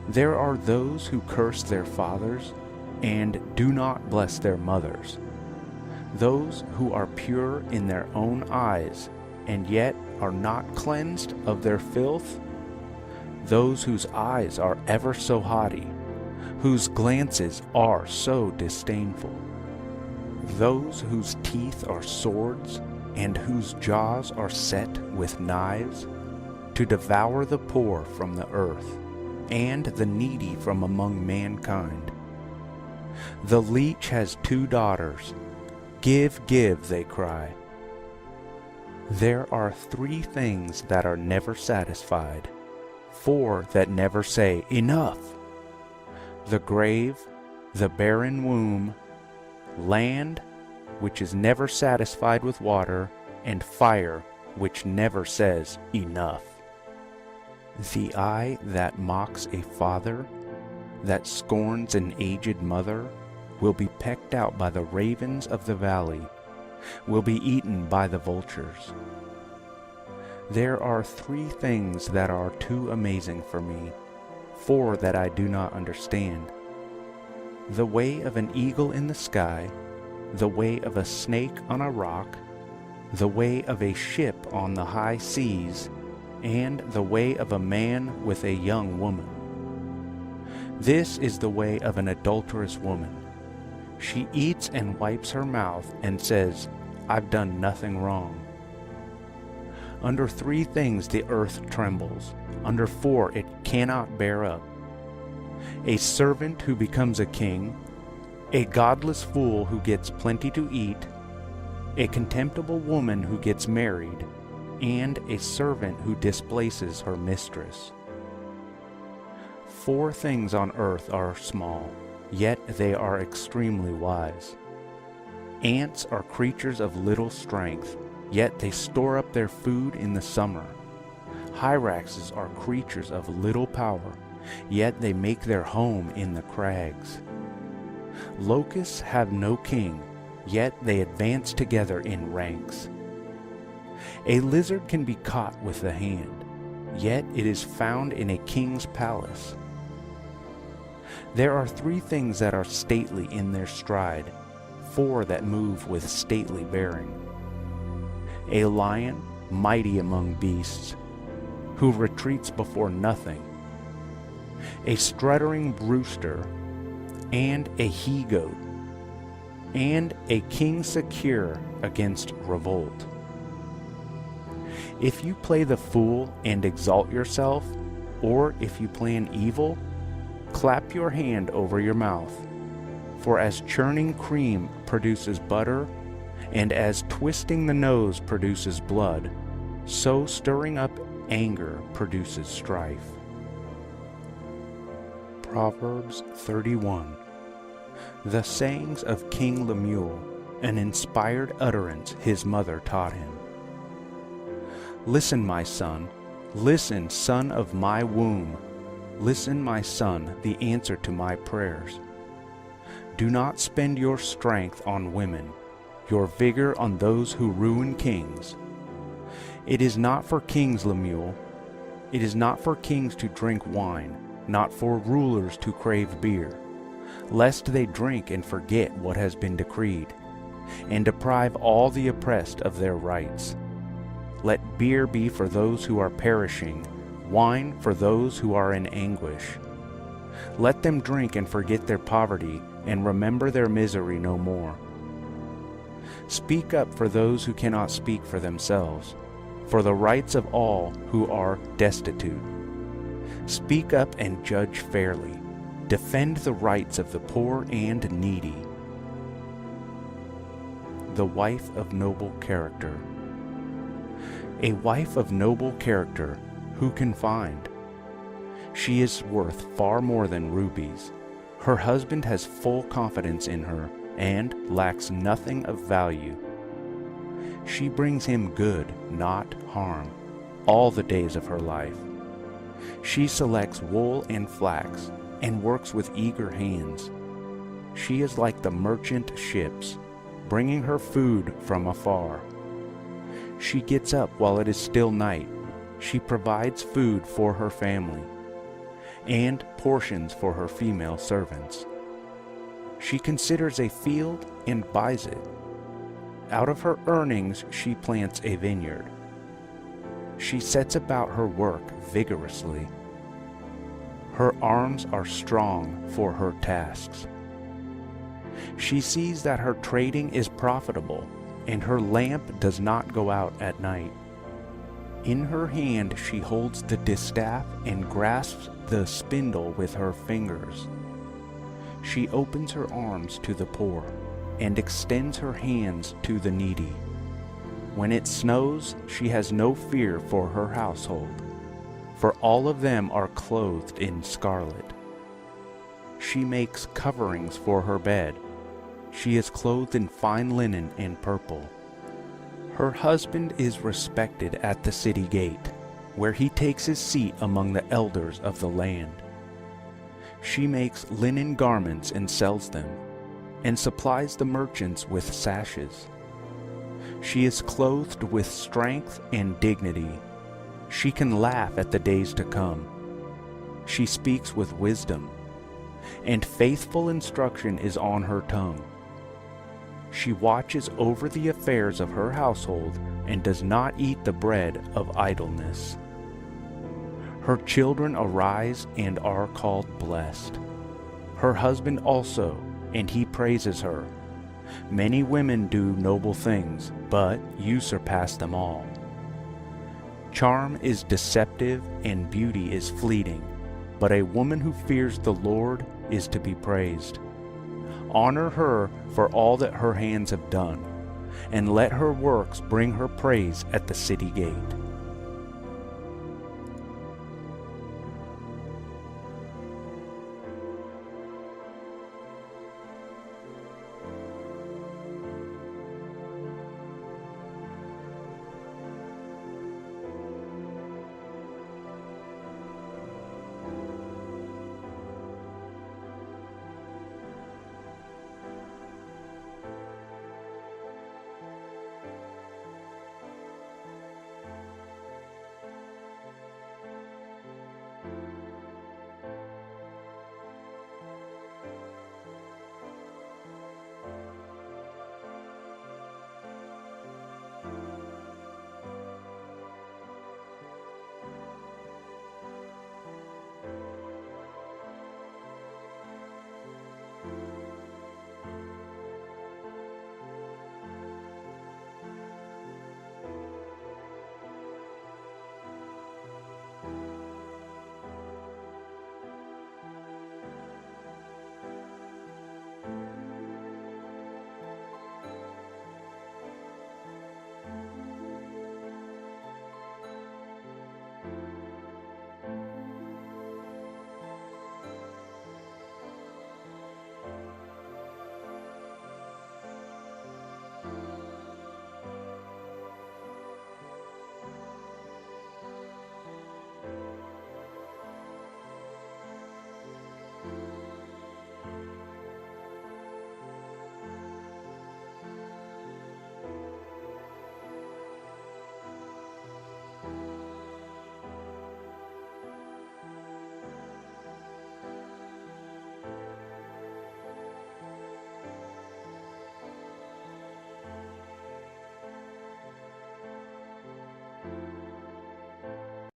There are those who curse their fathers, and do not bless their mothers. Those who are pure in their own eyes, and yet are not cleansed of their filth. Those whose eyes are ever so haughty, whose glances are so disdainful. Those whose teeth are swords, and whose jaws are set with knives, to devour the poor from the earth, and the needy from among mankind. The leech has 2 daughters. Give, give, they cry. There are 3 things that are never satisfied, 4 that never say, enough: the grave, the barren womb, land, which is never satisfied with water, and fire, which never says, enough. The eye that mocks a father, that scorns an aged mother, will be pecked out by the ravens of the valley, will be eaten by the vultures. There are 3 things that are too amazing for me, 4 that I do not understand: the way of an eagle in the sky, the way of a snake on a rock, the way of a ship on the high seas, and the way of a man with a young woman. This is the way of an adulterous woman. She eats and wipes her mouth and says, I've done nothing wrong. Under 3 things the earth trembles, under 4 it cannot bear up: a servant who becomes a king, a godless fool who gets plenty to eat, a contemptible woman who gets married, and a servant who displaces her mistress. 4 things on earth are small, yet they are extremely wise. Ants are creatures of little strength, yet they store up their food in the summer. Hyraxes are creatures of little power, yet they make their home in the crags. Locusts have no king, yet they advance together in ranks. A lizard can be caught with the hand, yet it is found in a king's palace. There are 3 things that are stately in their stride, 4 that move with stately bearing: a lion, mighty among beasts, who retreats before nothing, a struttering rooster, and a he-goat, and a king secure against revolt. If you play the fool and exalt yourself, or if you plan evil, clap your hand over your mouth. For as churning cream produces butter, and as twisting the nose produces blood, so stirring up anger produces strife. Proverbs 31. The sayings of King Lemuel, an inspired utterance his mother taught him. Listen, my son, listen, son of my womb. Listen, my son, the answer to my prayers. Do not spend your strength on women, your vigor on those who ruin kings. It is not for kings, Lemuel. It is not for kings to drink wine, not for rulers to crave beer, lest they drink and forget what has been decreed, and deprive all the oppressed of their rights. Let beer be for those who are perishing, wine for those who are in anguish. Let them drink and forget their poverty, and remember their misery no more. Speak up for those who cannot speak for themselves, for the rights of all who are destitute. Speak up and judge fairly. Defend the rights of the poor and needy. The wife of noble character. A wife of noble character, who can find? She is worth far more than rubies. Her husband has full confidence in her and lacks nothing of value. She brings him good, not harm, all the days of her life. She selects wool and flax and works with eager hands. She is like the merchant ships, bringing her food from afar. She gets up while it is still night. She provides food for her family and portions for her female servants. She considers a field and buys it. Out of her earnings she plants a vineyard. She sets about her work vigorously. Her arms are strong for her tasks. She sees that her trading is profitable, and her lamp does not go out at night. In her hand she holds the distaff and grasps the spindle with her fingers. She opens her arms to the poor and extends her hands to the needy. When it snows, she has no fear for her household, for all of them are clothed in scarlet. She makes coverings for her bed. She is clothed in fine linen and purple. Her husband is respected at the city gate, where he takes his seat among the elders of the land. She makes linen garments and sells them, and supplies the merchants with sashes. She is clothed with strength and dignity. She can laugh at the days to come. She speaks with wisdom, and faithful instruction is on her tongue. She watches over the affairs of her household and does not eat the bread of idleness. Her children arise and are called blessed. Her husband also, and he praises her. Many women do noble things, but you surpass them all. Charm is deceptive and beauty is fleeting, but a woman who fears the Lord is to be praised. Honor her for all that her hands have done, and let her works bring her praise at the city gate.